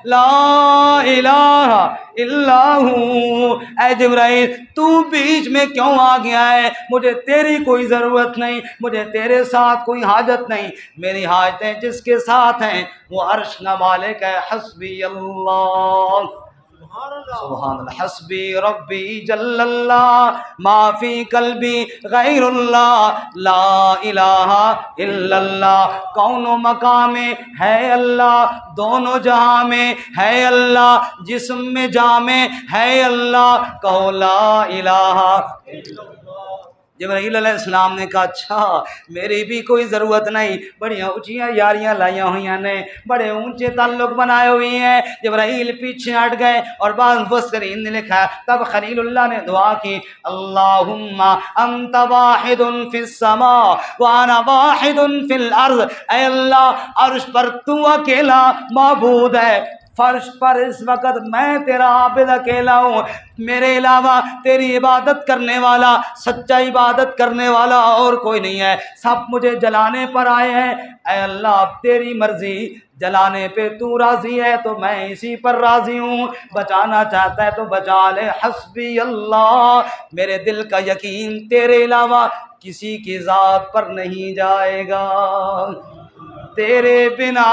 لا الہ الا ہو۔ اے جبرائیل تو بیچ میں کیوں آ گیا ہے؟ مجھے تیری کوئی ضرورت نہیں، مجھے تیرے ساتھ کوئی حاجت نہیں، میری حاجتیں جس کے ساتھ ہیں وہ عرش کا مالک ہے۔ حسبی اللہ، سبحان اللہ، حسبی ربی جل اللہ ما فی قلبی غیر اللہ لا الہ الا اللہ۔ کون و مقام میں ہے اللہ، دونوں جہاں میں ہے اللہ، جسم میں جہاں میں ہے اللہ، کہو لا الہ الا اللہ۔ جبرائیل علیہ السلام نے کہا اچھا میری بھی کوئی ضرورت نہیں، بڑی اونچیاں یاریاں لائیاں ہوئی نے، بڑے اونچے تعلق بنائے ہوئے ہیں۔ جبرائیل پیچھے ہٹ گئے اور بعض مفسرین نے لکھا تب خلیل اللہ نے دعا کی اللہم انت واحد فی السماء وانا واحد فی الارض، اے اللہ عرش پر تو اکیلا معبود ہے، فرش پر اس وقت میں تیرا عابد اکیلا ہوں، میرے علاوہ تیری عبادت کرنے والا، سچا عبادت کرنے والا اور کوئی نہیں ہے، سب مجھے جلانے پر آئے ہیں، اے اللہ اب تیری مرضی، جلانے پہ تو راضی ہے تو میں اسی پر راضی ہوں، بچانا چاہتا ہے تو بچا لے۔ حسبی اللہ، میرے دل کا یقین تیرے علاوہ کسی کی ذات پر نہیں جائے گا، تیرے بنا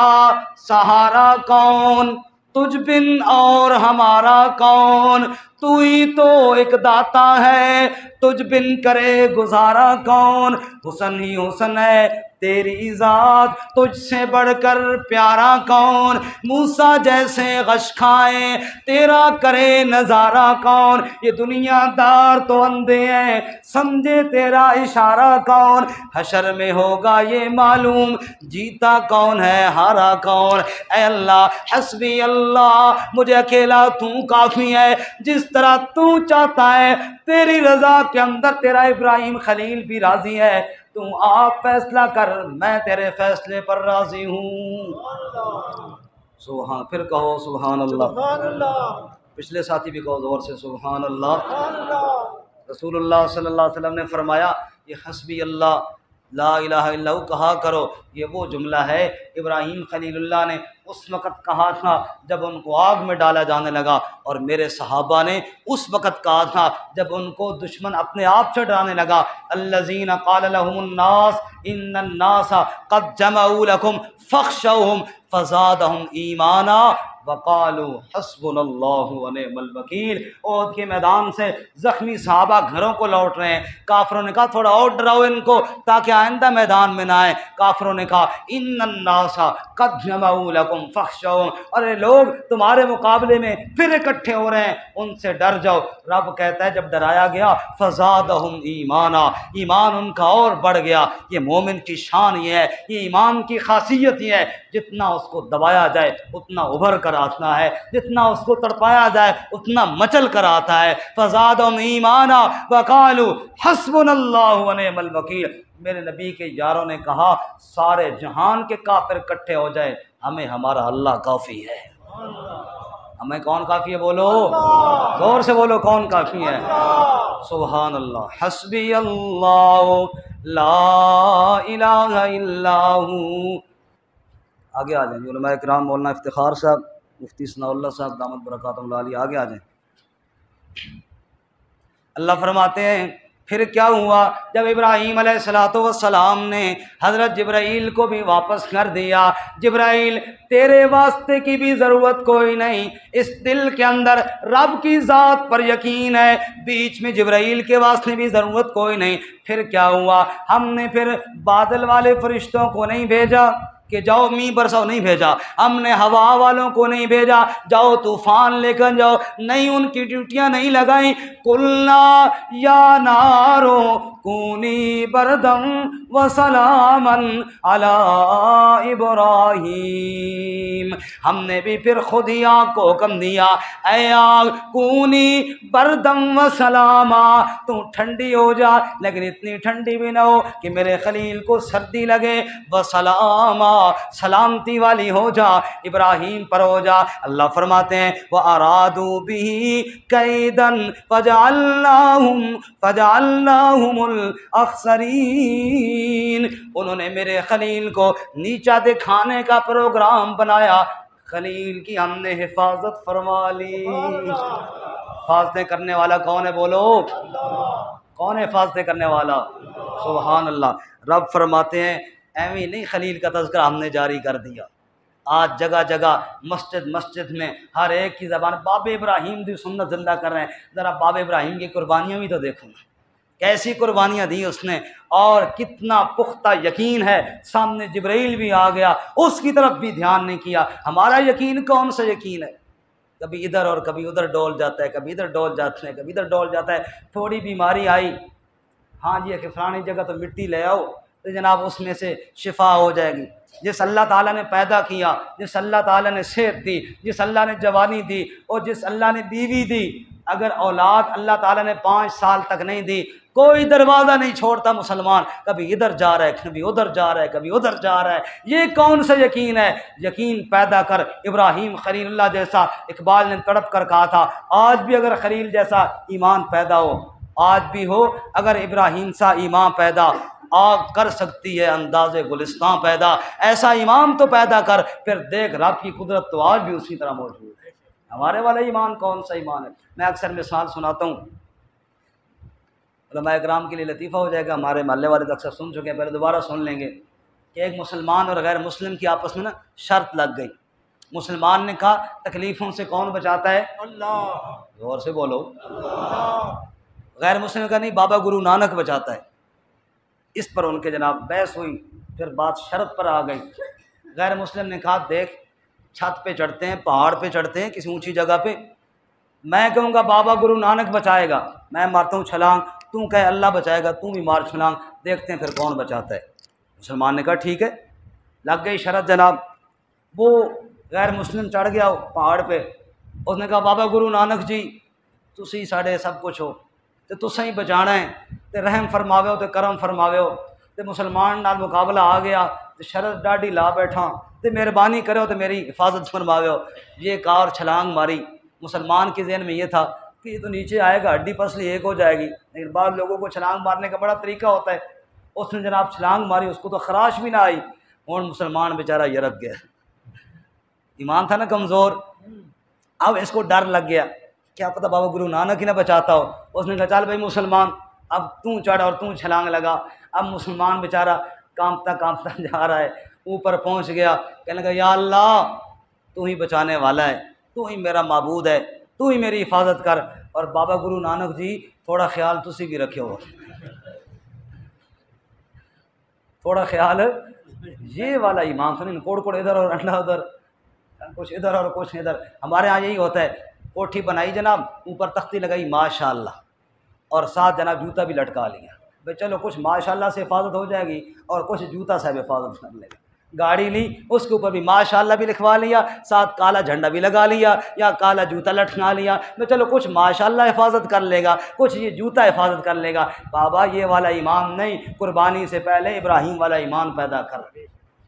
سہارا کون، تجھ بن اور ہمارا کون، تو ہی تو ایک داتا ہے، تجھ بن کرے گزارا کون، حسن ہی حسن ہے تیری ذات، تجھ سے بڑھ کر پیارا کون، موسیٰ جیسے غش کھائے تیرا کرے نظارہ کون، یہ دنیا دار تو اندھے ہیں سمجھے تیرا اشارہ کون، حشر میں ہوگا یہ معلوم جیتا کون ہے ہارا کون۔ اے اللہ حسبی اللہ، مجھے اکیلا تو کافی ہے، جس طرح تو چاہتا ہے تیری رضا کے اندر تیرا ابراہیم خلیل بھی راضی ہے، تو آپ فیصلہ کر میں تیرے فیصلے پر راضی ہوں۔ سبحان، پھر کہو سبحان اللہ، پچھلے ساتھی بھی کہو زور سے سبحان اللہ۔ رسول اللہ صلی اللہ علیہ وسلم نے فرمایا یہ حسبی اللہ لا الہ الا ہو کہا کرو، یہ وہ جملہ ہے ابراہیم خلیل اللہ نے اس وقت کہا تھا جب ان کو آگ میں ڈالا جانے لگا، اور میرے صحابہ نے اس وقت کہا تھا جب ان کو دشمن اپنے آپ سے ڈرانے لگا، الذین قال لهم الناس ان الناس قد جمعوا لكم فاخشوهم فزادهم ایمانا وقالوا حسبنا اللہ ونعم الوکیل۔ احد کے میدان سے زخمی صحابہ گھروں کو لوٹ رہے ہیں، کافروں نے کہا تھوڑا اور ڈراؤ ان کو تاکہ آئندہ میدان میں نہ آئے، کافروں نے کہا ان الناس قد جمعوا لكم فاخشوهم، ارے لوگ تمہارے مقابلے میں پھر اکٹھے ہو رہے ہیں ان سے ڈر جاؤ۔ رب کہتا ہے جب ڈرایا گیا فزادهم ایمانا، ایمان ان کا اور بڑھ گیا۔ یہ مومن کی شان یہ ہے، یہ ایمان کی خاصیت یہ ہے، جتنا اس کو دبایا جائے اتنا ابھر کر آتا ہے، جتنا اس کو تڑپایا جائے اتنا مچل کر آتا ہے۔ فزادهم ایمانا وقالوا حسبنا اللہ ونعم الوکیل۔ میرے نبی کے یاروں نے کہا سارے جہان کے کافر اکٹھے ہو جائے ہمیں ہمارا اللہ کافی ہے۔ ہمیں کون کافی ہے؟ بولو زور سے بولو، کون کافی ہے؟ سبحان اللہ، حسبی اللہ لا الہ الا ہو۔ آگے آ جائیں جی علماء کرام، مولانا افتخار صاحب، مفتی ثناء اللہ صاحب دامت برکاتہ اللہ علیہ، آگے آ جائیں۔ اللہ فرماتے ہیں پھر کیا ہوا جب ابراہیم علیہ السلام نے حضرت جبرائیل کو بھی واپس کر دیا، جبرائیل تیرے واسطے کی بھی ضرورت کوئی نہیں، اس دل کے اندر رب کی ذات پر یقین ہے، بیچ میں جبرائیل کے واسطے بھی ضرورت کوئی نہیں۔ پھر کیا ہوا، ہم نے پھر بادل والے فرشتوں کو نہیں بھیجا کہ جاؤ می برساؤ، نہیں بھیجا، ہم نے ہوا والوں کو نہیں بھیجا جاؤ طوفان لے کر جاؤ، نہیں ان کی ڈیوٹیاں نہیں لگائیں۔ قلنا یا نارو کونی بردم و سلامن علی ابراہیم۔ ہم نے بھی پھر خود ہی آگ کو حکم دیا، اے آگ کونی بردم و سلاما، تو ٹھنڈی ہو جا لیکن اتنی ٹھنڈی بھی نہ ہو کہ میرے خلیل کو سردی لگے، و سلاما سلامتی والی ہو جا، ابراہیم پر ہو جا۔ اللہ فرماتے ہیں وَأَرَادُوا بِهِ كَيْدًا فَجَعَلْنَاهُمُ الْأَخْسَرِينَ۔ انہوں نے میرے خلیل کو نیچا دکھانے کا پروگرام بنایا، خلیل کی ہم نے حفاظت فرما لی۔ حفاظتیں کرنے والا کون ہے بولو؟ کون ہے حفاظتیں کرنے والا؟ سبحان اللہ۔ رب فرماتے ہیں ایویں نہیں خلیل کا تذکرہ ہم نے جاری کر دیا، آج جگہ جگہ مسجد میں ہر ایک کی زبان باب ابراہیم دی سنت زندہ کر رہے ہیں۔ ذرا باب ابراہیم کی قربانیاں بھی تو دیکھو، کیسی قربانیاں دی اس نے، اور کتنا پختہ یقین ہے۔ سامنے جبرائیل بھی آ گیا، اس کی طرف بھی دھیان نہیں کیا۔ ہمارا یقین کون سا یقین ہے؟ کبھی ادھر اور کبھی ادھر ڈول جاتا ہے، کبھی ادھر ڈول جاتا ہے، کبھی ادھر ڈول جاتا ہے۔ تھوڑی بیماری آئی، ہاں جی کہ فلانی جگہ تو مٹی لے آؤ تو جناب اس میں سے شفا ہو جائے گی۔ جس اللہ تعالیٰ نے پیدا کیا، جس اللہ تعالیٰ نے صحت دی، جس اللہ نے جوانی دی، اور جس اللہ نے بیوی دی، اگر اولاد اللہ تعالیٰ نے 5 سال تک نہیں دی، کوئی دروازہ نہیں چھوڑتا مسلمان، کبھی ادھر جا رہا ہے، کبھی ادھر جا رہا ہے، کبھی ادھر جا رہا ہے۔ یہ کون سا یقین ہے؟ یقین پیدا کر۔ ابراہیم خلیل اللہ جیسا، اقبال نے تڑپ کر کہا تھا آج بھی اگر خلیل جیسا ایمان پیدا ہو، آج بھی ہو اگر ابراہیم سا ایمان پیدا، آگ کر سکتی ہے انداز گلستان پیدا۔ ایسا ایمان تو پیدا کر، پھر دیکھ رب کی قدرت تو آج بھی اسی طرح موجود ہے۔ ہمارے والا ایمان کون سا ایمان ہے؟ میں اکثر مثال سناتا ہوں، علماء اکرام کے لیے لطیفہ ہو جائے گا، ہمارے محلے والے تو اکثر سن چکے ہیں، پہلے دوبارہ سن لیں گے کہ ایک مسلمان اور غیر مسلم کی آپس میں نا شرط لگ گئی۔ مسلمان نے کہا تکلیفوں سے کون بچاتا ہے؟ اللہ، زور سے بولو اللہ۔ غیر مسلم نے کہا نہیں، بابا گرو نانک بچاتا ہے۔ اس پر ان کے جناب بحث ہوئی، پھر بات شرط پر آ گئی۔ غیر مسلم نے کہا دیکھ چھت پہ چڑھتے ہیں، پہاڑ پہ چڑھتے ہیں، کسی اونچی جگہ پہ، میں کہوں گا بابا گرو نانک بچائے گا، میں مارتا ہوں چھلانگ، تو کہے اللہ بچائے گا، تو بھی مار چھلانگ، دیکھتے ہیں پھر کون بچاتا ہے۔ مسلمان نے کہا ٹھیک ہے، لگ گئی شرط جناب۔ وہ غیر مسلم چڑھ گیا پہاڑ پہ، اس نے کہا بابا گرو نانک جی تسی ساڈے سب کچھ ہو تے تساں ہی بچانا ہے، تے رحم فرماوے ہو تے کرم فرماوے ہو۔ تے مسلمان نال مقابلہ آ گیا، تے شرط ڈاڈی لا بیٹھا، تے مہربانی کرے ہو تے میری حفاظت فرماوے ہو۔ یہ کہا اور چھلانگ ماری۔ مسلمان کے ذہن میں یہ تھا کہ یہ تو نیچے آئے گا ہڈی پسلی ایک ہو جائے گی، لیکن بعض لوگوں کو چھلانگ مارنے کا بڑا طریقہ ہوتا ہے۔ اس نے جناب چھلانگ ماری، اس کو تو خراش بھی نہ آئی، اور مسلمان بیچارہ یرک گیا، ایمان تھا نا کمزور۔ اب اس کو ڈر لگ گیا، کیا پتہ بابا گرو نانک ہی نہ بچاتا ہو۔ اس نے کہا چل بھائی مسلمان اب تو چڑھ اور تو چھلانگ لگا۔ اب مسلمان بیچارہ کانپتا کانپتا جا رہا ہے، اوپر پہنچ گیا، کہنے لگا یا اللہ تو ہی بچانے والا ہے، تو ہی میرا معبود ہے، تو ہی میری حفاظت کر۔ اور بابا گرو نانک جی تھوڑا خیال تسی بھی رکھے ہو، تھوڑا خیال، یہ والا ایمان سنیں، کوڑ کوڑ ادھر اور انڈا ادھر، کچھ ادھر اور کچھ ادھر۔ ہمارے ہاں یہی ہوتا ہے، کوٹھی بنائی جناب، اوپر تختی لگائی ماشاءاللہ، اور ساتھ جناب جوتا بھی لٹکا لیا، بھائی چلو کچھ ماشاءاللہ سے حفاظت ہو جائے گی اور کچھ جوتا سے بھی حفاظت کر لے گا۔ گاڑی لی، اس کے اوپر بھی ماشاءاللہ بھی لکھوا لیا، ساتھ کالا جھنڈا بھی لگا لیا یا کالا جوتا لٹکا لیا، میں چلو کچھ ماشاءاللہ حفاظت کر لے گا، کچھ یہ جوتا حفاظت کر لے گا۔ بابا یہ والا ایمان نہیں، قربانی سے پہلے ابراہیم والا ایمان پیدا کر،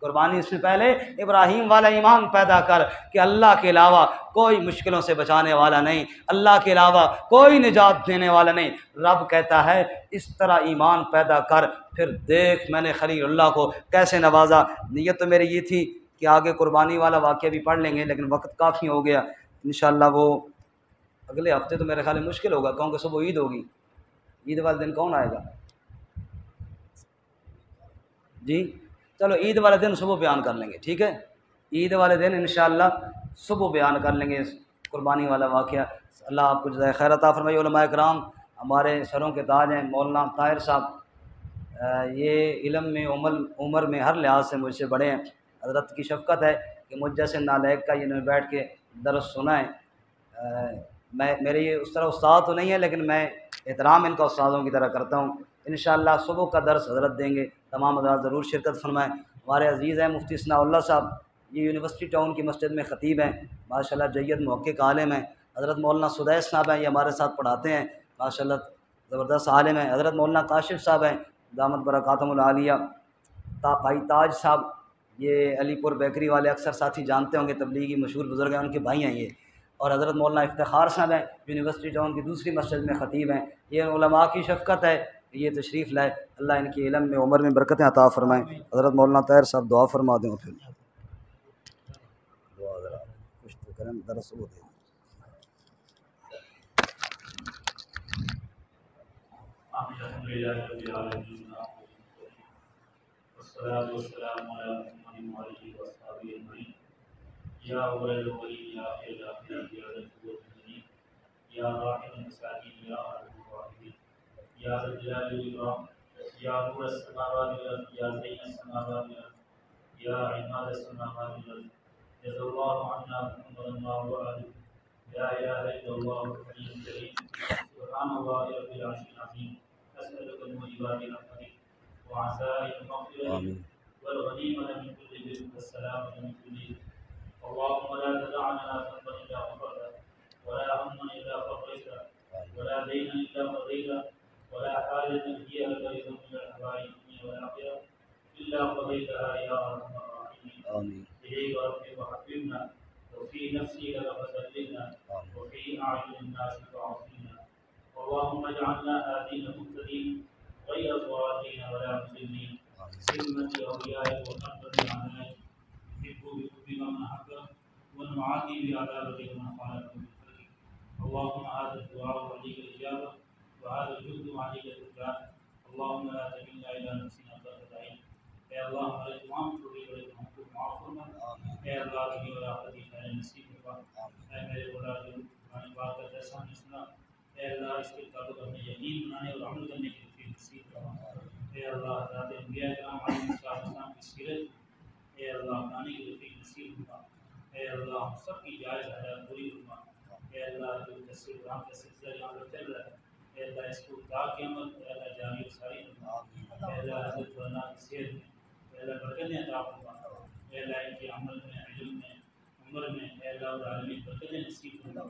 قربانی سے پہلے ابراہیم والا ایمان پیدا کر کہ اللہ کے علاوہ کوئی مشکلوں سے بچانے والا نہیں، اللہ کے علاوہ کوئی نجات دینے والا نہیں۔ رب کہتا ہے اس طرح ایمان پیدا کر، پھر دیکھ میں نے خلیل اللہ کو کیسے نوازا۔ نیت تو میری یہ تھی کہ آگے قربانی والا واقعہ بھی پڑھ لیں گے، لیکن وقت کافی ہو گیا، انشاءاللہ وہ اگلے ہفتے تو میرے خیال میں مشکل ہوگا، کیونکہ صبح عید ہوگی، عید والے دن کون آئے گا؟ جی چلو عید والے دن صبح بیان کر لیں گے، ٹھیک ہے، عید والے دن انشاءاللہ صبح بیان کر لیں گے قربانی والا واقعہ۔ اللہ آپ کو جزائے خیر عطا فرمائے۔ علماء کرام ہمارے سروں کے تاج ہیں، مولانا طاہر صاحب، یہ علم میں عمر میں ہر لحاظ سے مجھ سے بڑے ہیں، حضرت کی شفقت ہے کہ مجھ جیسے نالائق کا انہوں نے بیٹھ کے درس سنا ہے۔ میرے یہ اس طرح استاد تو نہیں ہے، لیکن میں احترام ان کا استادوں کی طرح کرتا ہوں، انشاءاللہ صبح کا درس حضرت دیں گے، تمام حضرات ضرور شرکت فرمائیں۔ ہمارے عزیز ہیں مفتی ثناء اللہ صاحب، یہ یونیورسٹی ٹاؤن کی مسجد میں خطیب ہیں، ماشاءاللہ جید محقق عالم ہیں۔ حضرت مولانا سدیس صاحب ہیں، یہ ہمارے ساتھ پڑھاتے ہیں، ماشاءاللہ زبردست عالم ہیں۔ حضرت مولانا کاشف صاحب ہیں، دامت برکاتہم العالیہ۔ بھائی تاج صاحب، یہ علی پور بیکری والے اکثر ساتھی جانتے ہوں گے، تبلیغی مشہور بزرگ ہیں، ان کے بھائی ہیں یہ۔ اور حضرت مولانا افتخار صاحب ہیں، یونیورسٹی ٹاؤن کی دوسری مسجد میں خطیب ہیں۔ یہ علماء کی شفقت ہے، یہ تشریف لائے، اللہ ان کی علم میں عمر میں برکتیں عطا فرمائیں۔ حضرت مولانا طاہر صاحب دعا فرما دیں، پھر دعا ذرا کچھ تو کریں، درس ہو دیں۔ الحمدللہ رب العالمین والصلاة والسلام علی محمد وآلہ وصحبہ اجمعین۔ یا اول الاولین یا آخر الاخرین یا ذا الجود والمنن یا راحم المساکین یا ارحم الراحمین یا ذا الجلال والاکرام یا نور السماوات والارض یا زین السماوات والارض یا عماد السماوات والارض جزا اللہ عنا محمدا وآلہ لا الہ الا اللہ الحی الکریم سبحان اللہ رب العرش العظیم أسألك الموجبات رحمتك وعزائم مغفرتك والغنيمة من كل بر والسلامة من كل إثم اللهم لا تدع لنا ذنبا إلا غفرته ولا هما إلا فرجته ولا دينا إلا قضيته ولا حاجة هي لك رضا من الحوائج الدنيا والآخرة إلا قضيتها يا أرحم الراحمين إليك ربي وحببنا وفي نفسي لك فسلمنا وفي أعين الناس فعصينا اللهم اجعلنا هادين مهتدين غير ضالين ولا مضلين سلمة أوليائك وقدر أعدائك نحب بحبك من أحبك ونعادي بعداوتك من خالفك بالخير اللهم هذا الدعاء وعليك الإجابة وهذا الجهد وعليك الإقبال اللهم لا تكلنا إلى نفسنا طرفة عين اے اللہ ہمارے تمام چھوٹے بڑے گناہوں کو معاف فرما، اے اللہ دنیا اور آخرت کی خیر نصیب فرما، اے میرے مولا جو قرآن پاک کا درس ہم نے سنا، اے اللہ اس کے مطابق ہمیں یقین بنانے اور عمل کرنے کی توفیق نصیب فرما، اے اللہ حضرات انبیاء کرام علیہ السلام کی سیرت اے اللہ اپنانے کی توفیق نصیب فرما، اے اللہ ہم سب کی جائز حاجات پوری فرما، اے اللہ جو تفسیر قرآن کا سلسلہ یہاں پر چل رہا ہے، اے اللہ اس کو تا کے عمل اے اللہ جاری و ساری فرما، اے اللہ حضرت مولانا کی صحت میں اے اللہ برکتیں عطا فرما، اے اللہ ان کے عمل میں علم میں عمر میں اے اللہ العالمین برکتیں نصیب فرما،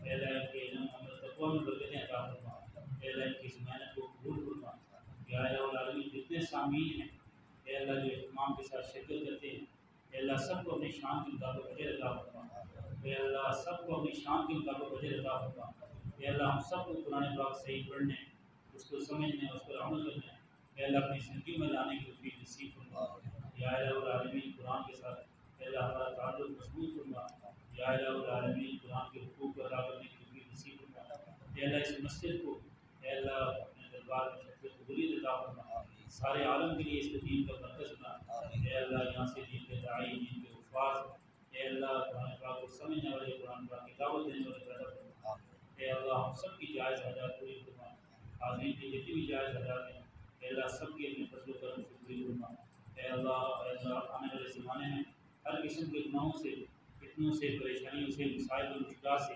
اے اللہ ان کے علم عمل تقوی میں برکتیں عطا فرما، اے اللہ ان کی اس محنت کو قبول فرما، یا اللہ العالمین جتنے سامعین ہیں اے اللہ جو اہتمام کے ساتھ شرکت کرتے ہیں اے اللہ سب کو اپنی شان کے مطابق اجر عطا فرما، اے اللہ سب کو اپنی شان کے مطابق اجر عطا فرما، اے اللہ ہم سب کو قرآن پاک صحیح پڑھنے اس کو سمجھنے اس پر عمل کرنے اے اللہ اپنی زندگی میں لانے کی توفیق نصیب فرما، یا الہ العالمین قرآن کے ساتھ اے اللہ ہمارا تعلق مضبوط فرما، یا الہ العالمین قرآن کے حقوق کو ادا کرنے کی توفیق نصیب فرما، اے اللہ اس مسجد کو اے اللہ اپنے دربار میں شرکت قبولیت عطا فرما، سارے عالم کے لیے اس کو دین کا مرکز بنا، اے اللہ یہاں سے دین کے داعی دین کے حفاظ اے اللہ قرآن پاک کو سمجھنے والے قرآن پاک کی دعوت دینے والے پیدا فرما، اے اللہ ہم سب کی جائز حاجات پوری فرما، حاضرین کی جتنی بھی جائز حاجات ہیں اے اللہ سب کی اپنے فضل و کرم سے پوری فرما، اے اللہ آنے والے زمانے میں ہر قسم کے گناہوں سے فتنوں سے پریشانیوں سے مسائل و مشکلات سے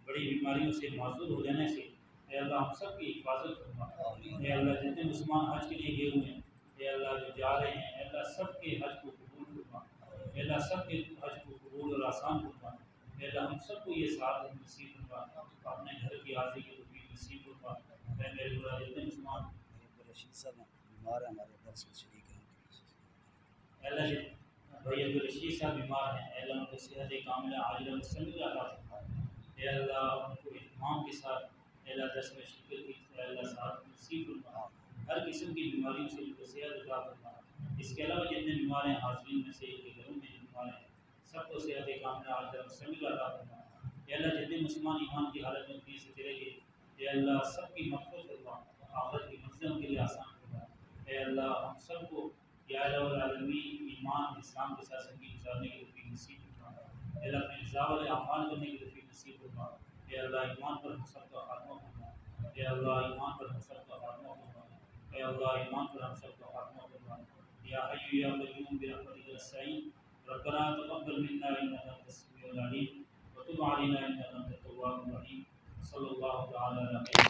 بڑی بیماریوں سے معذور ہو جانے سے اے اللہ ہم سب کی حفاظت فرما، اے اللہ جتنے مسلمان حج کے لیے گئے ہوئے ہیں اے اللہ جو جا رہے ہیں اے اللہ سب کے حج کو قبول فرما، اے اللہ سب کے حج کو قبول اور آسان فرما، اے اللہ ہم سب کو یہ سعادت نصیب فرما، اپنے گھر کی حاضری کی توفیق نصیب فرما، اے میرے مولا جتنے مسلمان رشید صاحب بیمار ہیں ہمارے درس میں شریک ہیں، اے اللہ بھائی عبدالرشید صاحب بیمار ہیں اے اللہ ان کو صحت کاملہ عاجلہ مستمر عطا فرما، اے اللہ ان کو اہتمام کے ساتھ اے اللہ درس میں شرکت کی اے اللہ سعادت نصیب فرما، ہر قسم کی بیماریوں سے ان کو صحت عطا فرما، اس کے علاوہ جتنے بیمار ہیں حاضرین میں سے کے گھروں میں بیمار ہیں سب کو صحت کاملہ عاجلہ مستمر عطا فرما، اے اللہ جتنے مسلمان ایمان کی حالت میں دین سے چلے گئے اے اللہ سب کی مغفرت فرما، آخرت کی منزلوں کے لیے آسان فرما، اے اللہ ہم سب کو یا الہ العالمین ایمان اسلام کے ساتھ زندگی گزارنے کی توفیق نصیب فرما، اے اللہ اپنے رضا والے اعمال کرنے کی توفیق نصیب فرما، اے اللہ ایمان پر ہم سب کا خاتمہ فرما، اے اللہ ایمان پر ہم سب کا خاتمہ فرما، اے اللہ ایمان پر ہم سب کا خاتمہ فرما، یا حی یا قیوم برحمتک نستعین ربنا تقبل منا انک انت السمیع العلیم وتب علینا انک انت التواب الرحیم صلی اللہ تعالی علیہ